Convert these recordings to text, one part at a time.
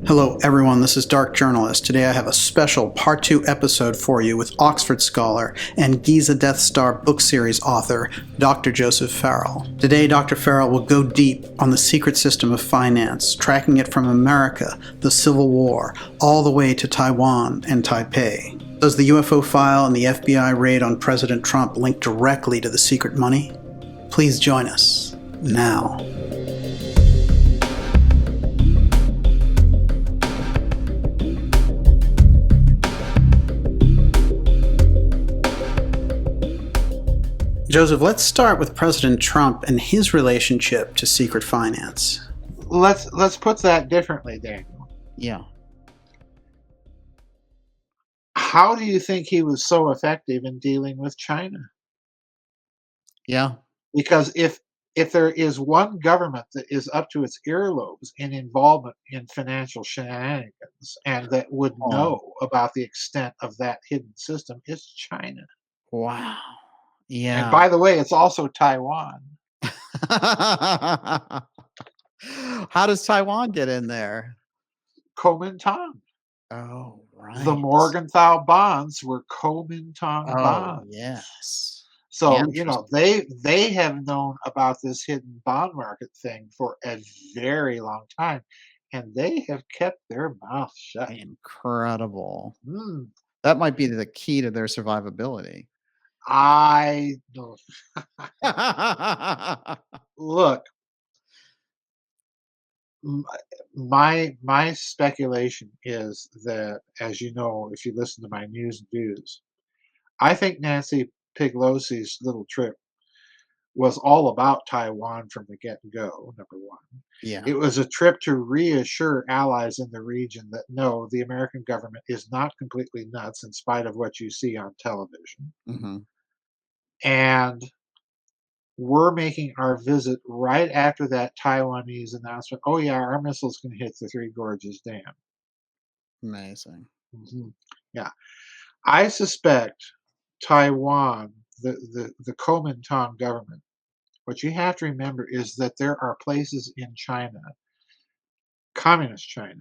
Hello everyone, this is Dark Journalist. Today I have a special Part 2 episode for you with Oxford scholar and Giza Death Star book series author, Dr. Joseph Farrell. Today Dr. Farrell will go deep on the secret system of finance, tracking it from America, the Civil War, all the way to Taiwan and Taipei. Does the UFO File and the FBI raid on President Trump link directly to the secret money? Please join us now. Joseph, let's start with President Trump and his relationship to secret finance. Let's put that differently, Daniel. Yeah. How do you think he was so effective in dealing with China? Yeah. Because if there is one government that is up to its earlobes in involvement in financial shenanigans and that would know about the extent of that hidden system, it's China. Wow. Yeah. And by the way, it's also Taiwan. How does Taiwan get in there? Kuomintang. Oh, right. The Morgenthau bonds were Kuomintang bonds. Yes. So, they have known about this hidden bond market thing for a very long time, and they have kept their mouth shut. Incredible. That might be the key to their survivability. I don't. Look, my speculation is that, as you know, if you listen to my news and views, I think Nancy Pelosi's little trip was all about Taiwan from the get-go, number one. Yeah. It was a trip to reassure allies in the region that, no, the American government is not completely nuts in spite of what you see on television. Mm-hmm. And we're making our visit right after that Taiwanese announcement. Oh, yeah, our missiles can hit the Three Gorges Dam. Amazing. Mm-hmm. Yeah. I suspect Taiwan, the Kuomintang government, what you have to remember is that there are places in China, communist China,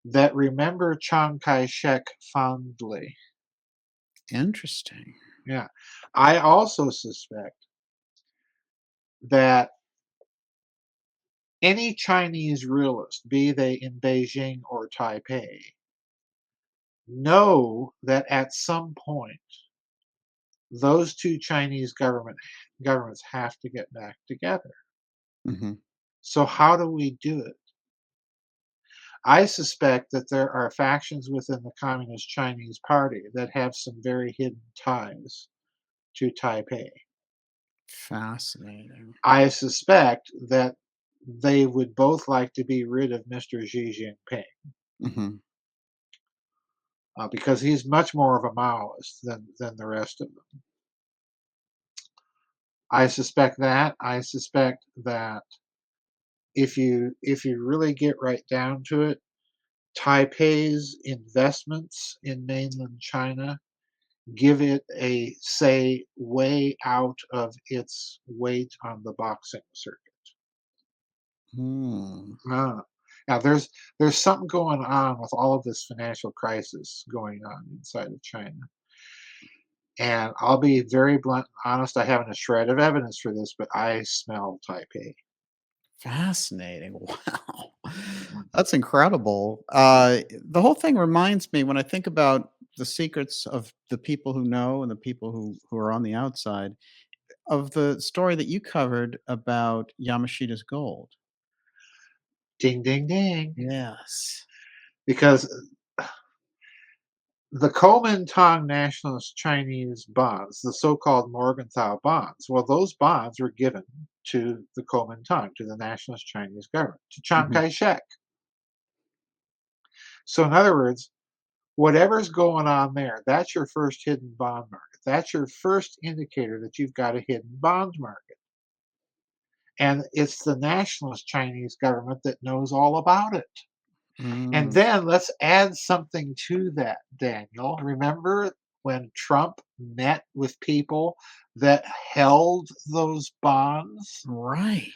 that remember Chiang Kai-shek fondly. Interesting. Yeah. I also suspect that any Chinese realist, be they in Beijing or Taipei, know that at some point those two Chinese governments have to get back together. Mm-hmm. So how do we do it? I suspect that there are factions within the Communist Chinese Party that have some very hidden ties to Taipei. Fascinating. I suspect that they would both like to be rid of Mr. Xi Jinping. Mm-hmm. Because he's much more of a Maoist than the rest of them. I suspect that. I suspect that if you really get right down to it, Taipei's investments in mainland China give it a say way out of its weight on the boxing circuit. Now there's something going on with all of this financial crisis going on inside of China. And I'll be very blunt and honest, I haven't a shred of evidence for this, but I smell Taipei. Fascinating. Wow. That's incredible. The whole thing reminds me, when I think about the secrets of the people who know and the people who are on the outside, of the story that you covered about Yamashita's gold. Ding, ding, ding. Yes. Because the Kuomintang nationalist Chinese bonds, the so-called Morgenthau bonds, well, those bonds were given to the Kuomintang, to the nationalist Chinese government, to Chiang Kai-shek. So in other words, whatever's going on there, that's your first hidden bond market. That's your first indicator that you've got a hidden bond market. And it's the nationalist Chinese government that knows all about it. And then let's add something to that, Daniel. Remember when Trump met with people that held those bonds Right.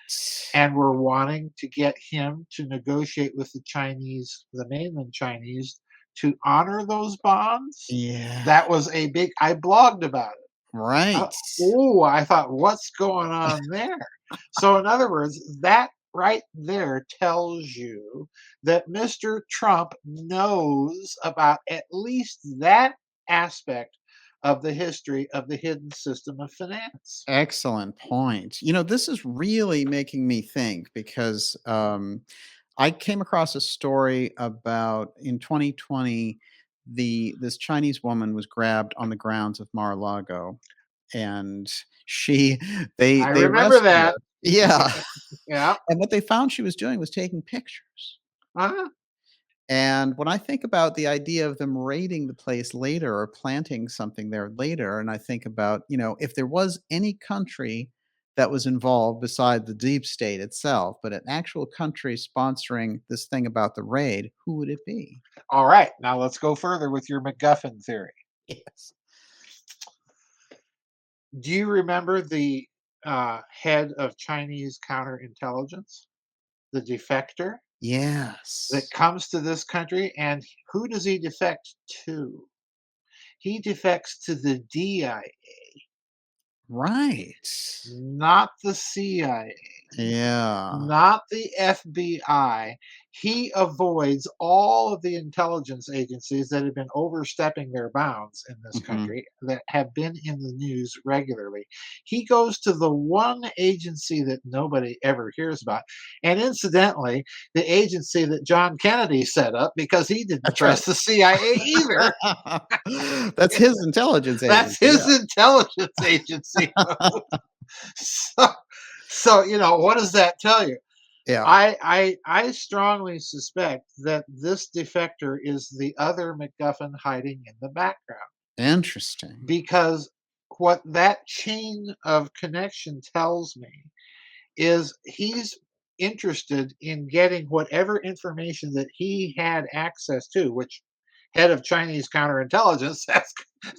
and were wanting to get him to negotiate with the mainland Chinese, to honor those bonds. Yeah. That was a big I blogged about it. Right. Oh, I thought, "What's going on there?" So, in other words, that right there tells you that Mr. Trump knows about at least that aspect of the history of the hidden system of finance. Excellent point. This is really making me think because I came across a story about in 2020, this Chinese woman was grabbed on the grounds of Mar-a-Lago, and she I they remember arrested her. that. Yeah, Yeah. and what they found she was doing was taking pictures. Uh-huh. And when I think about the idea of them raiding the place later or planting something there later, and I think about, if there was any country that was involved beside the deep state itself, but an actual country sponsoring this thing about the raid, who would it be? Alright, now let's go further with your MacGuffin theory. Yes. Do you remember the, head of Chinese counterintelligence? The defector that Yes. comes to this country, and who does he defect to? He defects to the DIA, Right. not the CIA. Yeah. Not the FBI. He avoids all of the intelligence agencies that have been overstepping their bounds in this Hmm. country, that have been in the news regularly. He goes to the one agency that nobody ever hears about. And incidentally, the agency that John Kennedy set up because he didn't That's right. trust the CIA either. That's his intelligence That's agency. his intelligence agency. So, what does that tell you? Yeah. I strongly suspect that this defector is the other MacGuffin hiding in the background, Interesting. because what that chain of connection tells me is he's interested in getting whatever information that he had access to, which head of Chinese counterintelligence,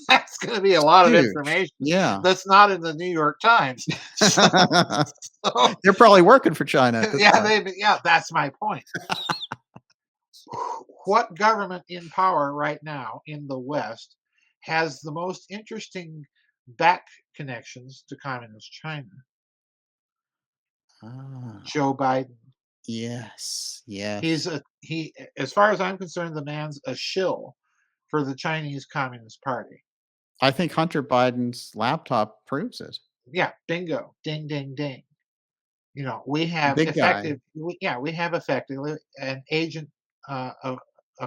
that's going to be a lot of Huge. information Yeah. that's not in the New York Times. So, so They're probably working for China at this point. yeah, that's my point. What government in power right now in the West has the most interesting back connections to communist China? Ah, Joe Biden. yes, yes. He, as far as I'm concerned, the man's a shill for the Chinese Communist Party. I think Hunter Biden's laptop proves it. Yeah, bingo, ding, ding, ding. Big guy. We have effectively an agent, of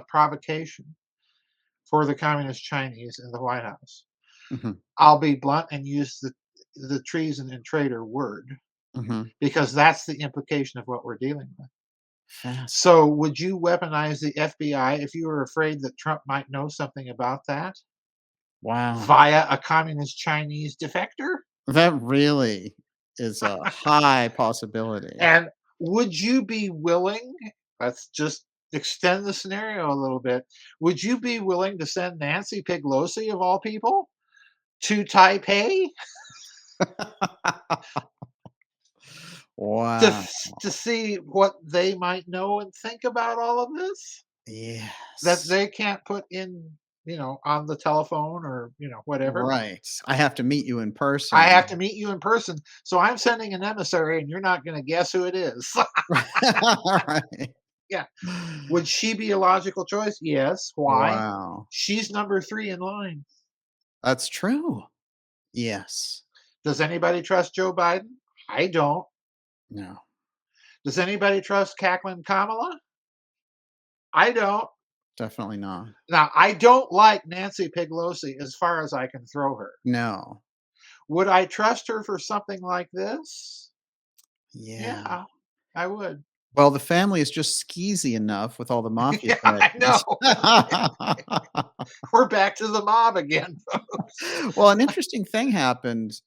provocation for the communist Chinese in the White House. Mhm, I'll be blunt and use the treason and traitor word, mhm. because that's the implication of what we're dealing with. Fascinating. So, would you weaponize the FBI if you were afraid that Trump might know something about that Wow. via a communist Chinese defector? That really is a high possibility. And would you be willing, let's just extend the scenario a little bit, would you be willing to send Nancy Pelosi, of all people, to Taipei Wow. to see what they might know and think about all of this that Yes. they can't put in, on the telephone, or whatever? Right. I have to meet you in I have person. to meet you in person, so I'm sending an emissary, and you're not going to guess who it is. Right. Yeah. Would she be a logical choice? Yes. Why? Wow. She's number 3 in line. That's true. Yes. Does anybody trust Joe Biden? I don't. No, Does anybody trust cackling Kamala? I don't. definitely not. Now, I don't like Nancy Pelosi as far as I can throw her. No. Would I trust her for something like this? Yeah. Yeah, I would. Well, the family is just skeezy enough with all the mafia Yeah, I know. connections. We're back to the mob again. Well, an interesting thing happened,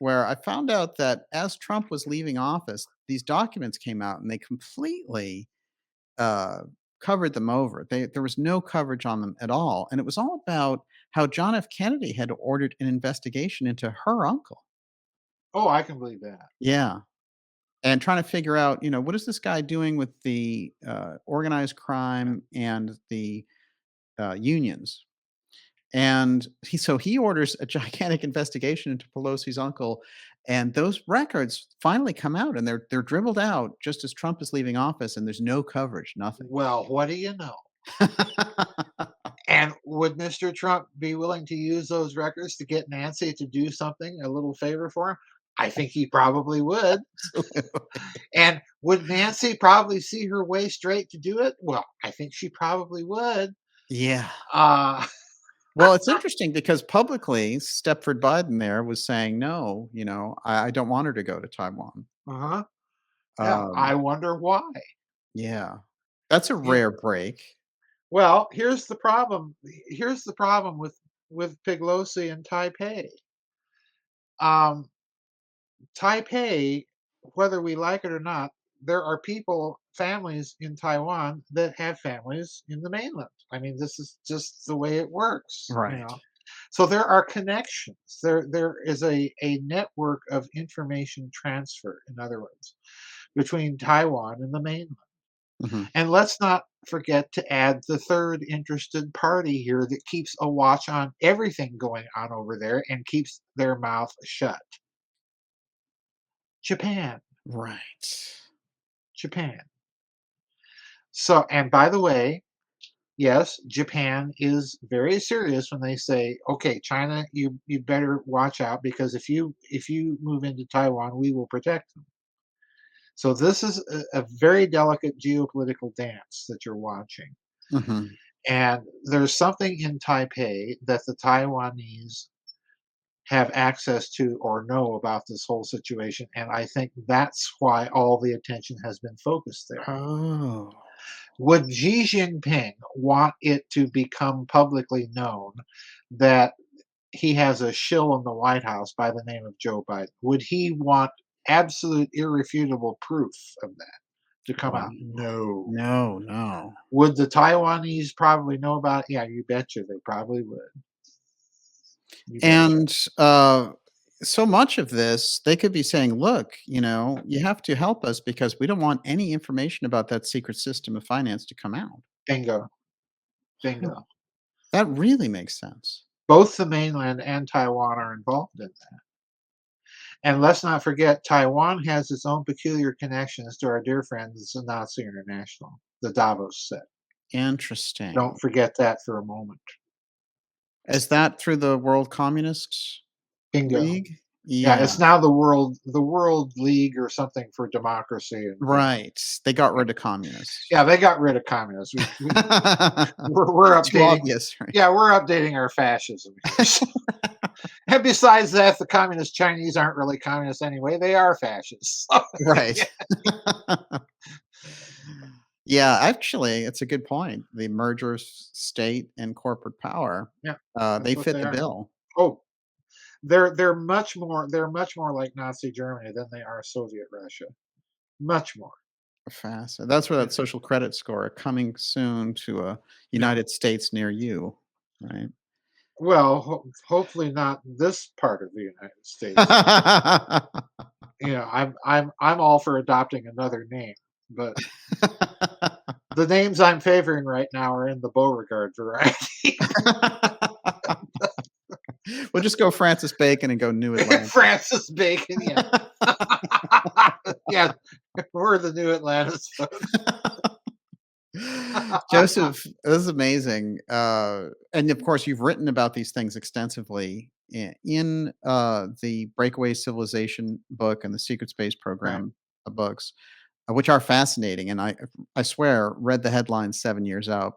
where I found out that as Trump was leaving office, these documents came out and they completely, uh, covered them over. There was no coverage on them at all, and it was all about how John F. Kennedy had ordered an investigation into her uncle. Oh, I can believe that. Yeah. And trying to figure out, what is this guy doing with the organized Yeah. crime and the unions? And he orders a gigantic investigation into Pelosi's uncle, and those records finally come out, and they're dribbled out just as Trump is leaving office, and there's no coverage, nothing. Well, what do you know? And would Mr. Trump be willing to use those records to get Nancy to do something, a little favor for him? I think he probably would. Absolutely. And would Nancy probably see her way straight to do it? Well, I think she probably would. Yeah. Uh, Well, it's interesting because publicly, Stepford Biden there was saying, "No, I don't want her to go to Taiwan." uh-huh. Yeah, I Um, wonder why. yeah. That's a Yeah. rare break. Well, here's the problem. Here's the problem with Pelosi and Taipei. Um, Taipei, whether we like it or not, there are people, families in Taiwan that have families in the mainland. I mean, this is just the way it works, Right. So there are connections. There is a network of information transfer, in other words, between Taiwan and the mainland. Mhm. And let's not forget to add the third interested party here that keeps a watch on everything going on over there and keeps their mouth shut. Japan. Right. Japan. So, and by the way, yes, Japan is very serious when they say, "Okay, China, you better watch out because if you move into Taiwan, we will protect them." So this is a very delicate geopolitical dance that you're watching. Mhm. And there's something in Taipei that the Taiwanese have access to or know about this whole situation. And I think that's why all the attention has been focused there. Oh. Would Xi Jinping want it to become publicly known that he has a shill in the White House by the name of Joe Biden? Would he want absolute irrefutable proof of that to come out? Wow. No. No, no. Would the Taiwanese probably know about it? Yeah, you betcha they probably would. You betcha. And, so much of this, they could be saying, "Look, you have to help us because we don't want any information about that secret system of finance to come out." Bingo. Huh. Bingo. That really makes sense. Both the mainland and Taiwan are involved in that. And let's not forget, Taiwan has its own peculiar connections to our dear friends, the Nazi International, the Davos set. Interesting. Don't forget that for a moment. Is that through the World Communist Bingo. League? Yeah, Yeah, it's now the World League or something for Democracy and right. They got yeah, rid of communists. yeah, they got rid of communists. We're Too updating. obvious, right? Yeah, we're updating our fascism here. And besides that, the communist Chinese aren't really communists anyway. They are fascists. Right. Yeah, Yeah, actually, it's a good point. The merger of state and corporate power, yeah, they that's what fit they the are. bill. Oh, they're much more like Nazi Germany than they are Soviet Russia. Much more. Fast. That's where Yeah, that social credit score coming soon to a yeah. United States near you, right? Well, hopefully not this part of the United States. I'm all for adopting another name, but the names I'm favoring right now are in the Beauregard variety. We'll just go Francis Bacon and go New Atlantis. Francis Bacon, yeah. Yeah, we're the new Atlantis folks. Joseph, this is amazing. And of course, you've written about these things extensively in the Breakaway Civilization book and the Secret Space Right. Program books, which are fascinating. And I swear, read the headlines 7 years out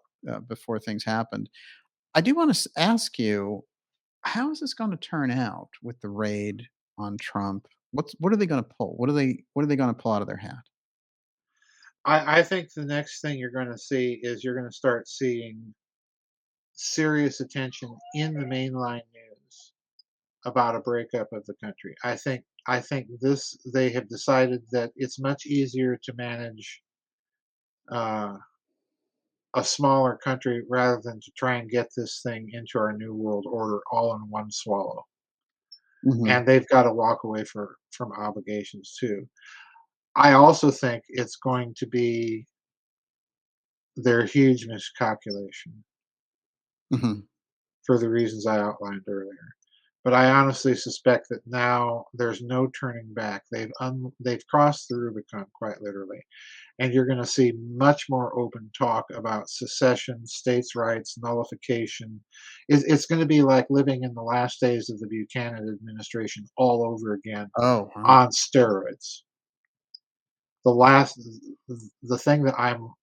before things happened. I do want to ask you, how is this going to turn out with the raid on Trump? What are they going to pull? What are they going to pull out of their hat? I think the next thing you're going to see is you're going to start seeing serious attention in the mainline news about a breakup of the country. I think this they have decided that it's much easier to manage uh, a smaller country rather than to try and get this thing into our new world order all in one swallow. Hmm. And they've got to walk away from obligations too. I also think it's going to be their huge miscalculation Hmm. for the reasons I outlined earlier. But I honestly suspect that now there's no turning back. They've crossed the Rubicon quite literally, and you're going to see much more open talk about secession, states' rights, nullification. It's going to be like living in the last days of the Buchanan administration all over again Oh, wow. on steroids. The thing that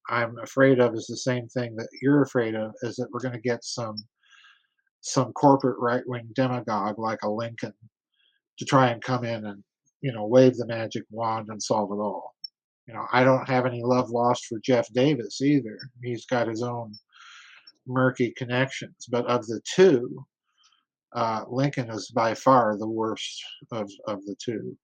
I'm afraid of is the same thing that you're afraid of, is that we're going to get some corporate right wing demagogue like a Lincoln to try and come in and wave the magic wand and solve it all. I don't have any love lost for Jeff Davis either. He's got his own murky connections, but of the two, Lincoln is by far the worst of the two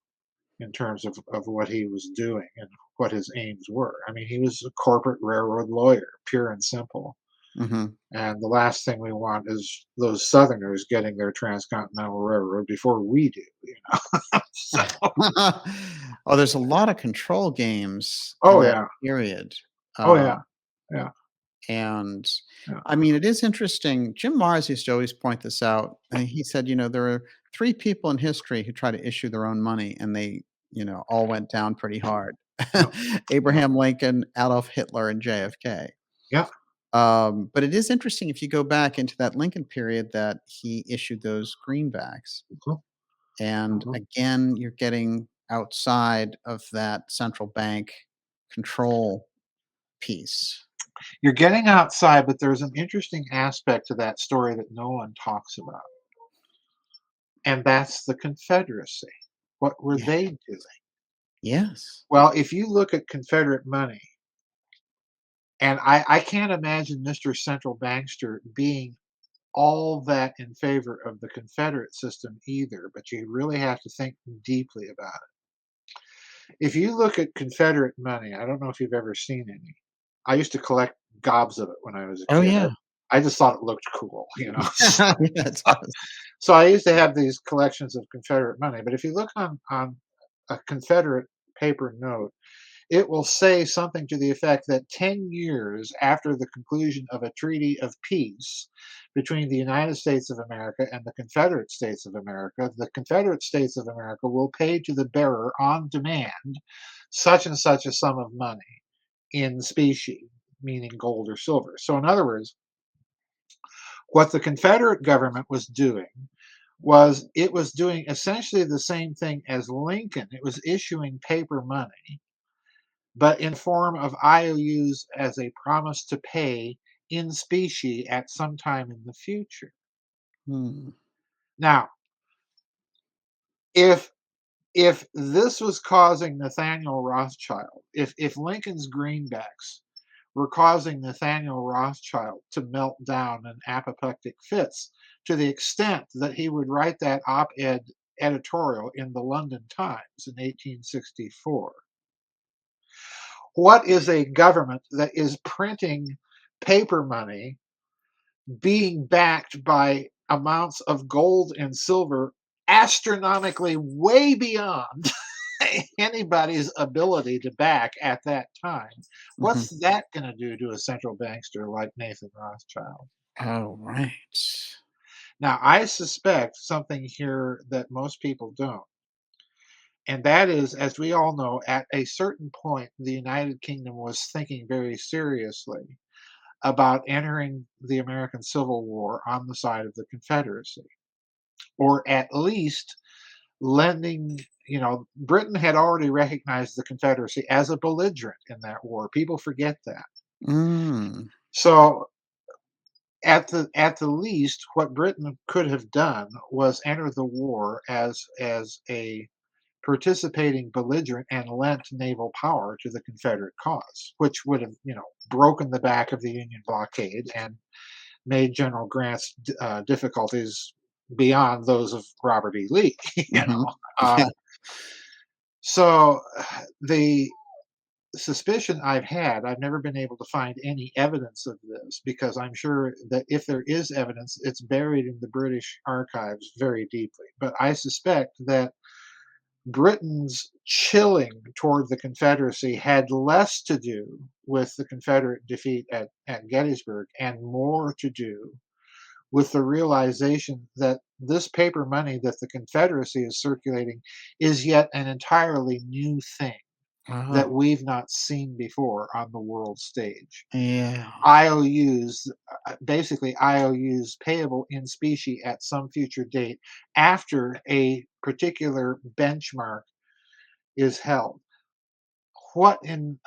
in terms of what he was doing and what his aims were. I mean, he was a corporate railroad lawyer, pure and simple. Hmm. And the last thing we want is those Southerners getting their transcontinental railroad before we do. So, Oh, there's a lot of control games in oh that yeah, period. oh Uh, yeah, yeah, and yeah. I mean, it is interesting. Jim Mars used to always point this out. And he said, there are three people in history who try to issue their own money, and they, all went down pretty hard. Yep, yep, Abraham Lincoln, Adolf Hitler, and JFK. yep. But it is interesting if you go back into that Lincoln period that he issued those greenbacks. Mhm, And mhm. again, you're getting outside of that central bank control piece. You're getting outside, but there's an interesting aspect to that story that no one talks about, and that's the Confederacy. What were Yeah. they doing? Yes. Well, if you look at Confederate money, and I can't imagine Mr. Central Bankster being all that in favor of the Confederate system either, but you really have to think deeply about it. If you look at Confederate money, I don't know if you've ever seen any. I used to collect gobs of it when I was a Oh, kid. yeah. I just thought it looked cool, Yeah, it does. So I used to have these collections of Confederate money. But if you look on a Confederate paper note, it will say something to the effect that 10 years after the conclusion of a treaty of peace between the United States of America and the Confederate States of America, the Confederate States of America will pay to the bearer on demand such and such a sum of money in specie, meaning gold or silver. So, in other words, what the Confederate government was doing was it was doing essentially the same thing as Lincoln. It was issuing paper money, but in form of IOUs as a promise to pay in specie at some time in the future. Hmm. Now, if if this was causing Nathaniel Rothschild, if Lincoln's greenbacks were causing Nathaniel Rothschild to melt down in apoplectic fits to the extent that he would write that op-ed editorial in the London Times in 1864. What is a government that is printing paper money being backed by amounts of gold and silver astronomically way beyond anybody's ability to back at that time? Mhm. What's that going to do to a central bankster like Nathan Rothschild? Oh, right. Now, I suspect something here that most people don't. And that is, as we all know, at a certain point, the United Kingdom was thinking very seriously about entering the American Civil War on the side of the Confederacy, or at least lending. Britain had already recognized the Confederacy as a belligerent in that war. People forget that. Mm. So, at the least, what Britain could have done was enter the war as a participating belligerent and lent naval power to the Confederate cause, which would have, broken the back of the Union blockade and made General Grant's difficulties beyond those of Robert E. Lee. Mhm. Uh, Yeah. so the suspicion I've had, I've never been able to find any evidence of this because I'm sure that if there is evidence, it's buried in the British archives very deeply. But I suspect that Britain's chilling toward the Confederacy had less to do with the Confederate defeat at Gettysburg and more to do with the realization that this paper money that the Confederacy is circulating is yet an entirely new thing that Oh, we've not seen before on the world stage. yeah. IOUs, basically IOUs payable in specie at some future date after a particular benchmark is held. What in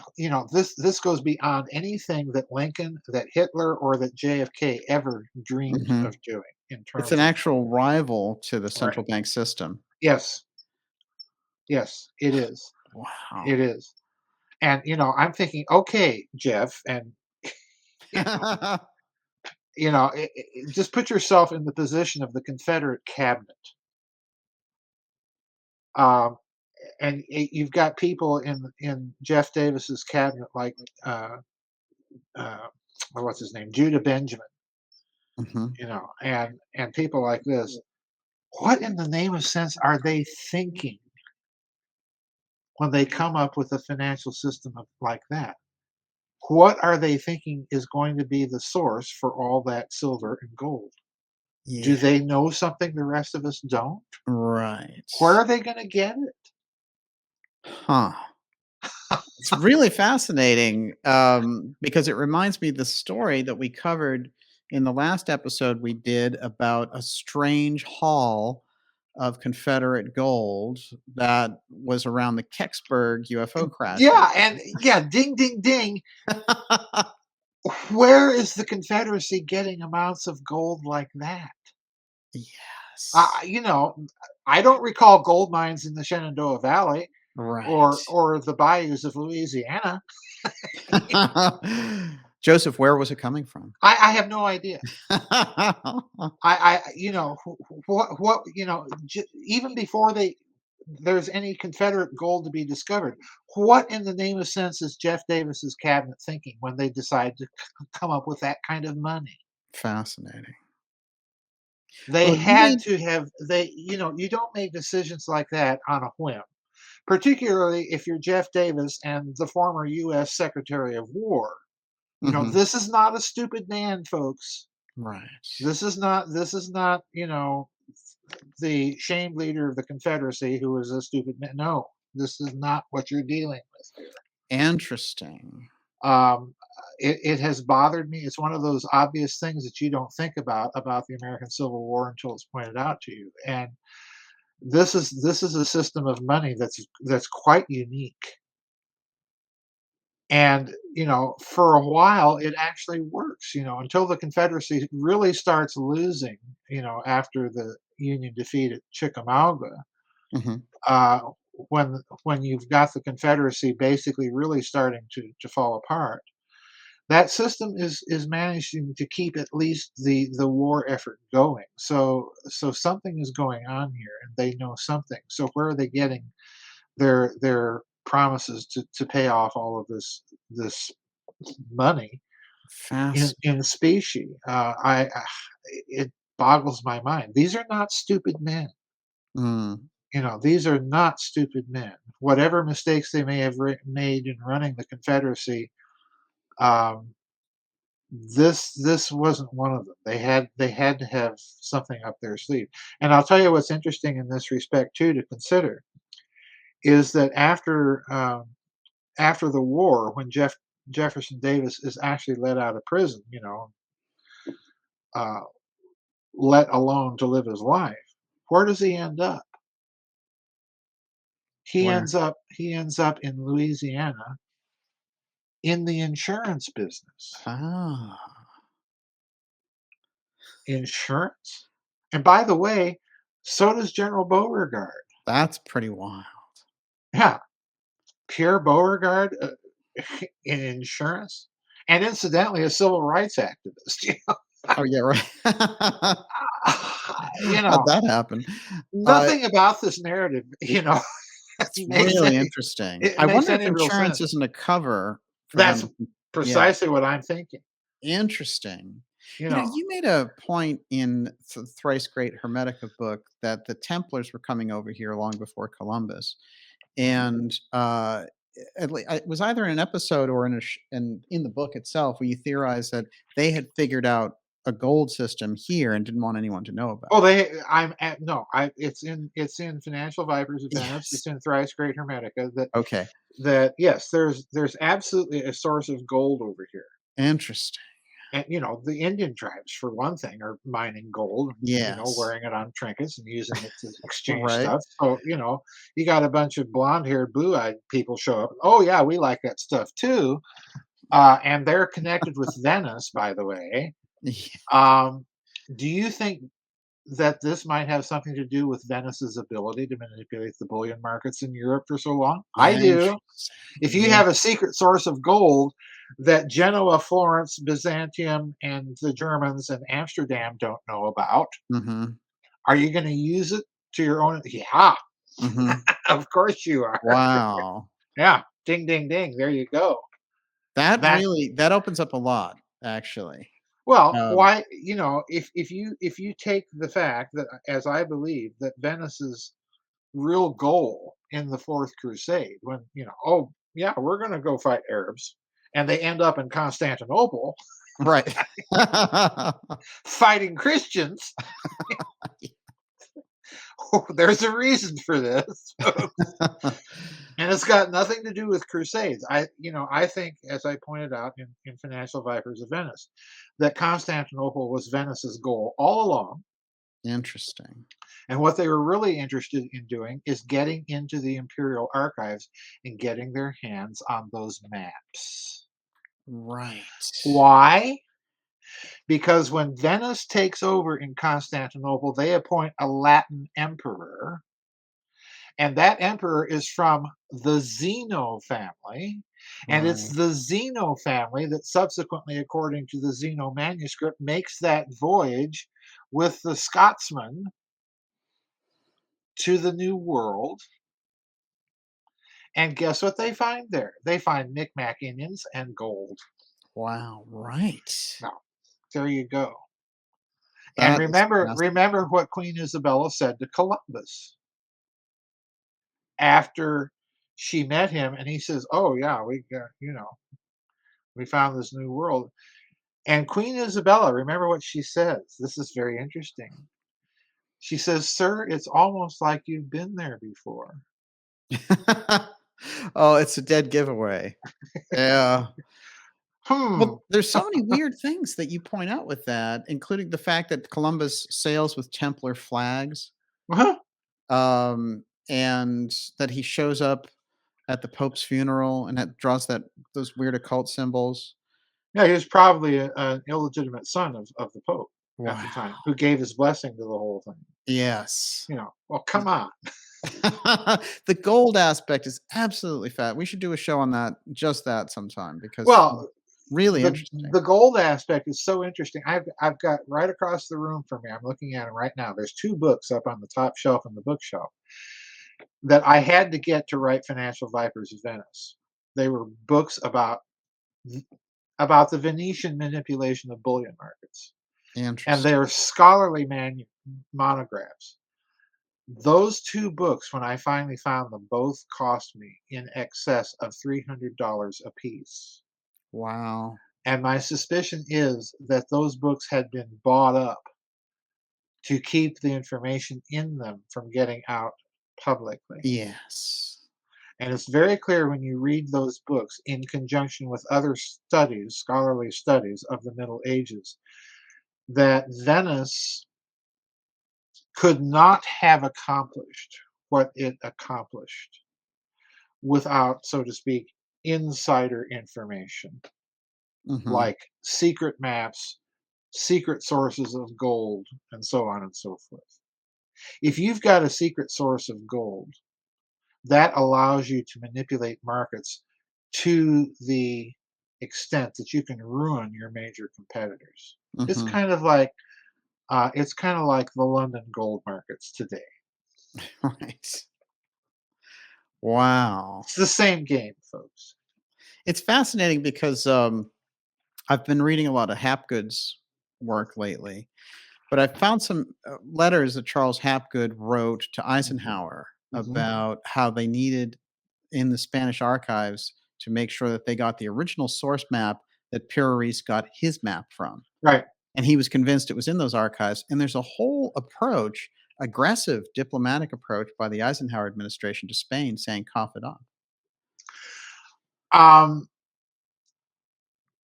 this goes beyond anything that Lincoln, that Hitler, or that JFK ever dreamed Hmm. of doing in It's an terms of actual rival to the right. central bank system. Yes, yes, it is. Wow. It is. And I'm thinking, okay, Jeff, and you know, just put yourself in the position of the Confederate cabinet. Um, and you've got people in Jeff Davis's cabinet like uh, uh, what's his name, Judah Benjamin, Hmm. and people like this. What in the name of sense are they thinking when they come up with a financial system like that? What are they thinking is going to be the source for all that silver and gold? Do Yeah. they know something the rest of us don't? Right. Where are they going to get it? Huh. It's really fascinating, because it reminds me of the story that we covered in the last episode we did about a strange haul of Confederate gold that was around the Kecksburg UFO Yeah, crashes. and yeah, ding, ding, ding. Where is the Confederacy getting amounts of gold like that? Uh, Yes. you know, I don't recall gold mines in the Shenandoah Valley Right. or the bayous of Louisiana. Joseph, where was it coming from? I have no idea. What even before there's any Confederate gold to be discovered. What in the name of sense is Jeff Davis's cabinet thinking when they decide to come up with that kind of money? Fascinating. They Well, you had made to have you don't make decisions like that on a whim, particularly if you're Jeff Davis and the former US Secretary of War. Mhm. This is not a stupid man, folks. Right. This is not the shamed leader of the Confederacy who was a stupid man. No, this is not what you're dealing with here. Interesting. Um, it has bothered me. It's one of those obvious things that you don't think about the American Civil War until it's pointed out to you. And this is a system of money that's quite unique. And for a while, it actually works. Until the Confederacy really starts losing. After the Union defeat at Chickamauga, Mhm. uh, when you've got the Confederacy basically really starting to fall apart, that system is managing to keep at least the war effort going. So something is going on here, and they know something. So where are they getting their promises to pay off all of this money in Fascinating. specie? It boggles my mind. These are not stupid men. Mm. These are not stupid men. Whatever mistakes they may have made in running the Confederacy, um, this wasn't one of them. They had to have something up their sleeve. And I'll tell you what's interesting in this respect too to consider is that after the war, when Jefferson Davis is actually let out of prison, uh, let alone to live his life, where does he end up? He Where? ends up in Louisiana in the insurance business. Ah, Insurance? And by the way, so does General Beauregard. that's pretty wild. Yeah, Pierre Beauregard in insurance, and incidentally, a civil rights activist. Oh, yeah, right. You How'd know, that happen? Uh, nothing about this narrative, It's makes really any interesting. it I makes wonder if any real insurance sense. isn't a cover for That's them. Yeah, precisely what I'm thinking. interesting. You You know, know, you made a point in the Thrice Great Hermetica book that the Templars were coming over here long before Columbus, and, it was either in an episode or in the book itself where you theorized that they had figured out a gold system here and didn't want anyone to know about oh, it. they I'm at no, I it's in Financial Vipers of Venice, Yes. it's in Thrice Great Hermetica Okay. that yes, there's absolutely a source of gold over here. Interesting. And, the Indian tribes, for one thing, are mining gold and, Yes. wearing it on trinkets and using it to exchange Right? stuff. So, you got a bunch of blonde-haired, blue-eyed people show up. Oh, yeah, we like that stuff too. And they're connected with Venice, by the way. Yeah. Um, do you think that this might have something to do with Venice's ability to manipulate the bullion markets in Europe for so long? I do. Interesting. If you Yeah. have a secret source of gold that Genoa, Florence, Byzantium, and the Germans and Amsterdam don't know about, Mhm. are you going to use it to your own? Yeah, Mhm. of course you are. Wow. Yeah, ding, ding, ding. There you go. That That opens up a lot, actually. well, Um, why? If you take the fact that, as I believe, that Venice's real goal in the Fourth Crusade, when oh yeah, we're going to go fight Arabs, and they end up in Constantinople right. fighting Christians. There's a reason for this, and it's got nothing to do with crusades. I think, as I pointed out in Financial Vipers of Venice, that Constantinople was Venice's goal all along, Interesting. and what they were really interested in doing is getting into the imperial archives and getting their hands on those maps. Right. Why? Because when Venice takes over in Constantinople, they appoint a Latin emperor, and that emperor is from the Zeno family. And it's Right. the Zeno family that subsequently, according to the Zeno manuscript, makes that voyage with the Scotsman to the New World. And guess what they find there? They find Micmac Indians and gold. Wow, right. Now, there you go. And That is remember what Queen Isabella said to Columbus after she met him, and he says, "Oh yeah, we found this new world." And Queen Isabella, remember what she says. This is very interesting. She says, "Sir, it's almost like you've been there before." fascinating. Oh, it's a dead giveaway. Yeah. Hmm. Well, there's so many weird things that you point out with that, including the fact that Columbus sails with Templar flags, Huh? and that he shows up at the Pope's funeral and that draws those weird occult symbols. Yeah, he was probably an illegitimate son of the Pope at the Wow. time, who gave his blessing to the whole thing. Yes. Well, come on. The gold aspect is absolutely fat. We should do a show on that, just that sometime because Well, really interesting. the gold aspect is so interesting. I've got right across the room from me. I'm looking at them right now. There's two books up on the top shelf in the bookshelf that I had to get to write Financial Vipers of Venice. They were books about the Venetian manipulation of bullion markets, and Interesting. they're scholarly monographs. Those two books, when I finally found them, both cost me in excess of $300 a piece. Wow. And my suspicion is that those books had been bought up to keep the information in them from getting out publicly. Yes. And it's very clear when you read those books in conjunction with other studies, scholarly studies of the Middle Ages, that Venice could not have accomplished what it accomplished without, so to speak, insider information Mhm. like secret maps, secret sources of gold, and so on and so forth. If you've got a secret source of gold, that allows you to manipulate markets to the extent that you can ruin your major competitors. It's Mhm. kind of like the London gold markets today. Right. Wow. It's the same game, folks. It's fascinating because I've been reading a lot of Hapgood's work lately, but I found some letters that Charles Hapgood wrote to Hmm. Eisenhower Hmm. about how they needed in the Spanish archives to make sure that they got the original source map that Piri got his map from. Right. And he was convinced it was in those archives. And there's a whole approach, aggressive diplomatic approach by the Eisenhower administration to Spain saying, cough it up. Um,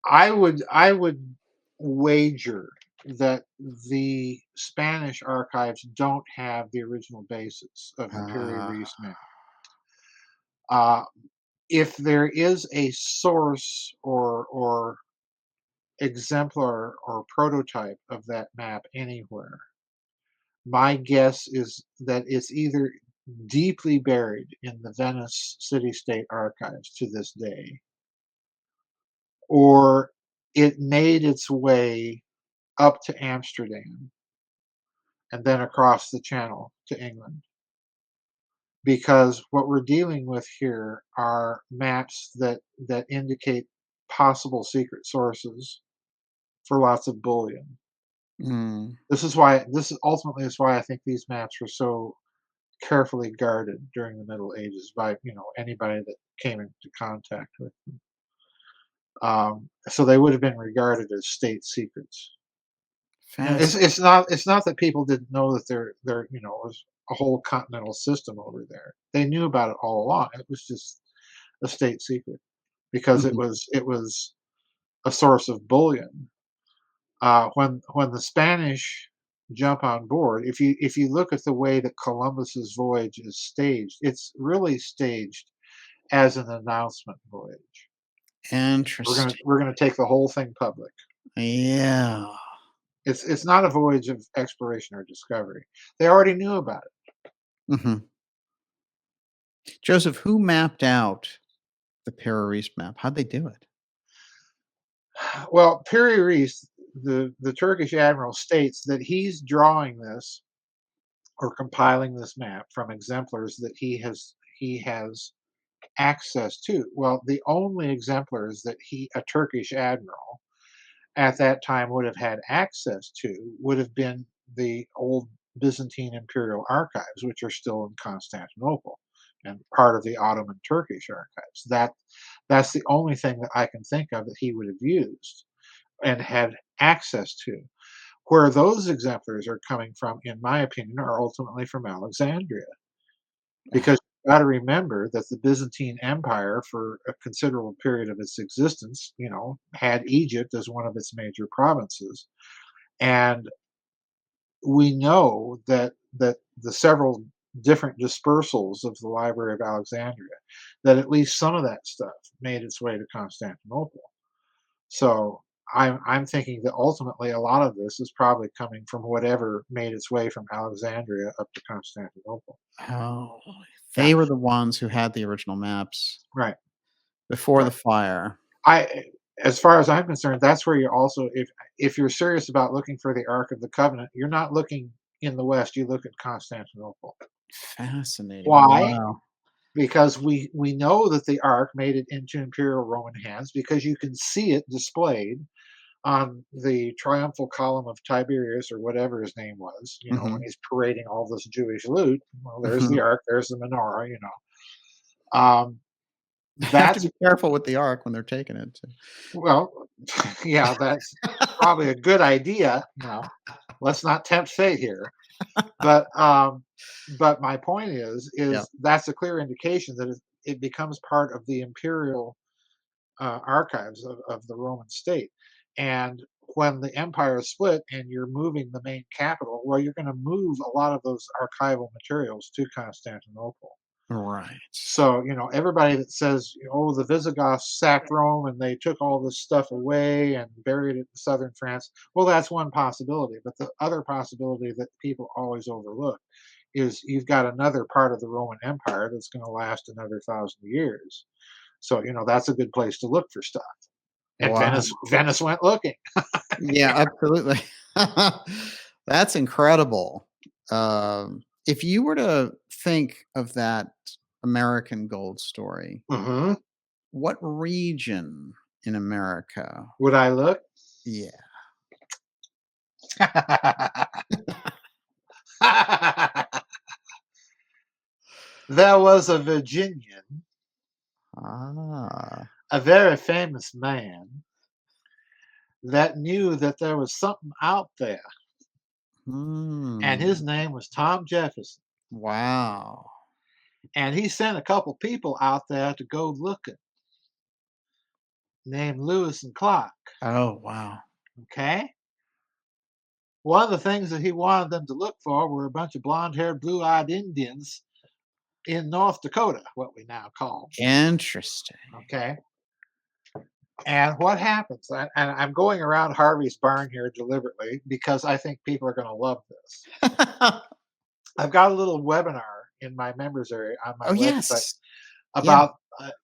I would wager that the Spanish archives don't have the original basis of the Piri Uh, Reis map. Uh, if there is a source or exemplar or prototype of that map anywhere, my guess is that it's either deeply buried in the Venice city-state archives to this day, or it made its way up to Amsterdam and then across the channel to England. Because what we're dealing with here are maps that indicate possible secret sources for lots of bullion. mm, This is ultimately is why I think these maps were so carefully guarded during the Middle Ages by, anybody that came into contact with them. So they would have been regarded as state secrets. fascinating. It's not that people didn't know that there was a whole continental system over there. They knew about it all along. It was just a state secret because it Mhm. was a source of bullion. When the Spanish jump on board, if you look at the way that Columbus's voyage is staged, it's really staged as an announcement voyage. We're gonna Interesting. we're gonna take the whole thing public. Yeah. It's not a voyage of exploration or discovery. They already knew about it. Mhm. Joseph, who mapped out the Piri map? How'd they do it? Well, Piri Reis, the Turkish admiral, states that he's drawing this or compiling this map from exemplars that he has access to. Well, the only exemplars that a Turkish admiral at that time would have had access to would have been the old Byzantine imperial archives, which are still in Constantinople and part of the Ottoman Turkish archives. That's the only thing that I can think of that he would have used and had access to. Where those exemplars are coming from, in my opinion, are ultimately from Alexandria. Because you've got to remember that the Byzantine Empire, for a considerable period of its existence, had Egypt as one of its major provinces. And we know that the several different dispersals of the Library of Alexandria, that at least some of that stuff made its way to Constantinople. So I'm thinking that ultimately a lot of this is probably coming from whatever made its way from Alexandria up to Constantinople. Oh, Yeah, they were the ones who had the original maps right, before the right. fire. I As far as I'm concerned, that's where you also, if you're serious about looking for the Ark of the Covenant, you're not looking in the West, you look at Constantinople. Fascinating. Why? Wow. Because we know that the Ark made it into Imperial Roman hands because you can see it displayed on the triumphal column of Tiberius or whatever his name was, when Mhm. he's parading all this Jewish loot. Well, there's the Mhm. Ark, there's the menorah. Um, They have to that's be careful with the ark when they're taking it too. Well, yeah, that's probably a good idea. Let's not tempt fate here. But but my point Yeah. is that's a clear indication that it becomes part of the imperial archives of the Roman state. And when the empire is split and you're moving the main capital, well, you're going to move a lot of those archival materials to Constantinople. Right. So, everybody that says, oh, the Visigoths sacked Rome and they took all this stuff away and buried it in southern France. Well, that's one possibility. But the other possibility that people always overlook is you've got another part of the Roman Empire that's going to last another 1,000 years. So, that's a good place to look for stuff. And Wow. Venice went looking. Yeah, absolutely. That's incredible. If you were to think of that American gold story. Mm-hmm. What region in America? Would I look? Yeah. There was a Virginian, Ah. a very famous man, that knew that there was something out there, and his Hmm. name was Tom Jefferson. Wow. And he sent a couple people out there to go looking, named Lewis and Clark. Oh, wow. Okay? One of the things that he wanted them to look for were a bunch of blonde haired, blue eyed Indians in North Dakota, what we now call. Interesting. Okay? And what happens, and I'm going around Harvey's barn here deliberately because I think people are going to love this. I've got a little webinar in my members area on my Oh, website yes. Yeah. about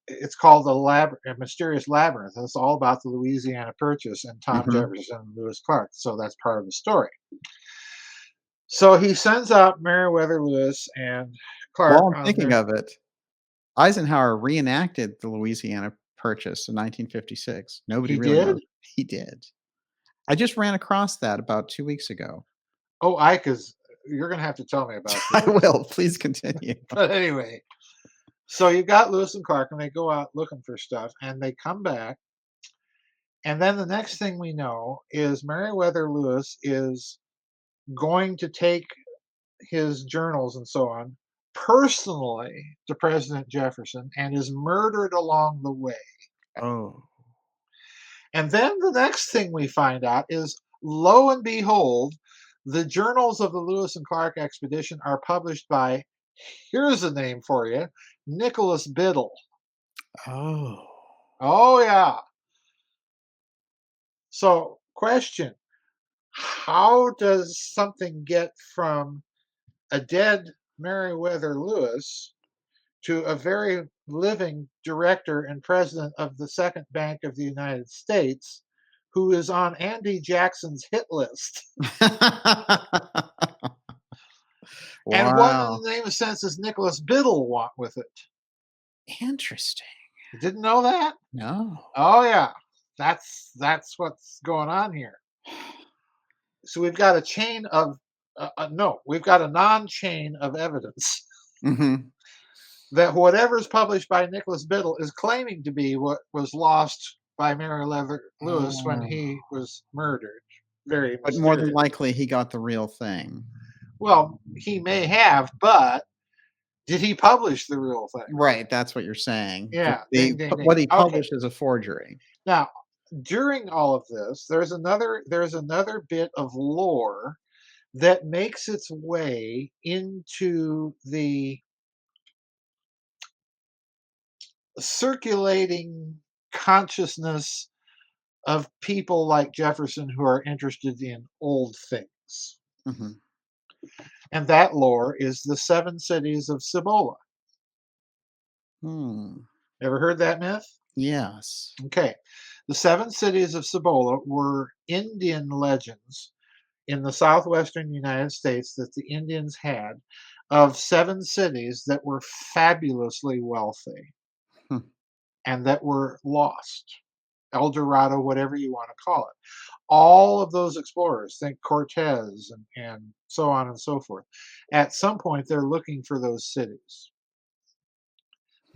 it's called a mysterious labyrinth. It's all about the Louisiana Purchase and Tom Mhm. Jefferson and Lewis Clark. So that's part of the story. So he sends out Meriwether Lewis and Clark While I'm on thinking their. of it, Eisenhower reenacted the Louisiana Purchase in 1956. Nobody He really did. knows. He did. I just ran across that about 2 weeks ago. Oh, Ike is. You're going to have to tell me about I this. will. Please continue. But anyway, so you got Lewis and Clark, and they go out looking for stuff, and they come back. And then the next thing we know is Meriwether Lewis is going to take his journals and so on personally to President Jefferson and is murdered along the way. Oh. And then the next thing we find out is lo and behold, the journals of the Lewis and Clark expedition are published by, here's a name for you, Nicholas Biddle. Oh. Oh, yeah. So, question: how does something get from a dead Meriwether Lewis to a very living director and president of the Second Bank of the United States who is on Andy Jackson's hit list? And what Wow. in the name of sense does Nicholas Biddle want with it? Interesting. You didn't know that? No. Oh yeah. That's what's going on here. So we've got a chain of no, we've got a non-chain of evidence Mhm. that whatever's published by Nicholas Biddle is claiming to be what was lost by Meriwether Lewis when Oh. he was murdered. Very But more than mysterious. likely, he got the real thing. Well, he may have, but did he publish the real thing? Right, that's what you're saying. Yeah, They ding, ding, ding. what he Okay, published is a forgery. now during all of this, there's another bit of lore that makes its way into the circulating consciousness of people like Jefferson who are interested in old things. Mhm. And that lore is the seven cities of Cibola. Hmm. Ever heard that myth? Yes. Okay. The seven cities of Cibola were Indian legends in the southwestern United States that the Indians had of seven cities that were fabulously wealthy Hmm. and that were lost. El Dorado, whatever you want to call it. All of those explorers, think Cortez and so on and so forth, at some point they're looking for those cities.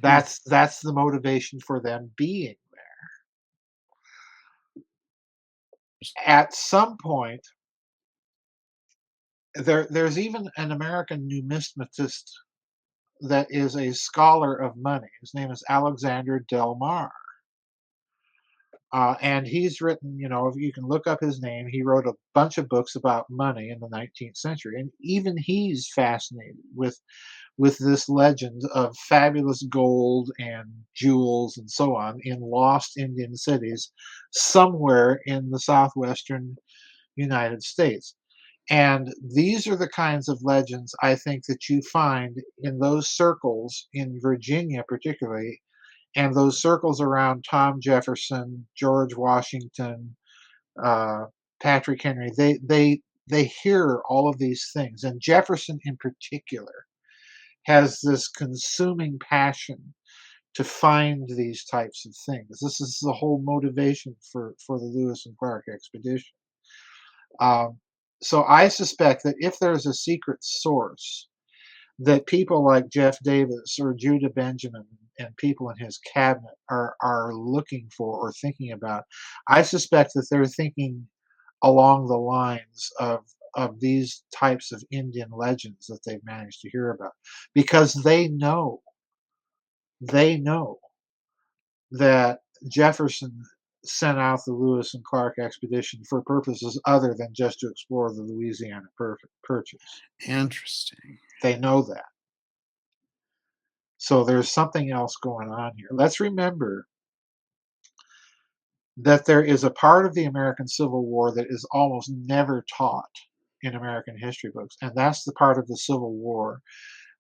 Hmm. That's the motivation for them being there. At some point, there's even an American numismatist that is a scholar of money. His name is Alexander Del Mar. And he's written, if you can look up his name, he wrote a bunch of books about money in the 19th century. And even he's fascinated with this legend of fabulous gold and jewels and so on in lost Indian cities somewhere in the southwestern United States. And these are the kinds of legends I think that you find in those circles in Virginia, particularly, and those circles around Tom Jefferson, George Washington, uh, Patrick Henry. They hear all of these things, and Jefferson in particular has this consuming passion to find these types of things. This is the whole motivation for the Lewis and Clark expedition. Um, so I suspect that if there's a secret source that people like Jeff Davis or Judah Benjamin and people in his cabinet are looking for or thinking about, I suspect that they're thinking along the lines of these types of Indian legends that they've managed to hear about, because they know that Jefferson sent out the Lewis and Clark expedition for purposes other than just to explore the Louisiana Purchase. Interesting. They know that. So there's something else going on here. Let's remember that there is a part of the American Civil War that is almost never taught in American history books, and that's the part of the Civil War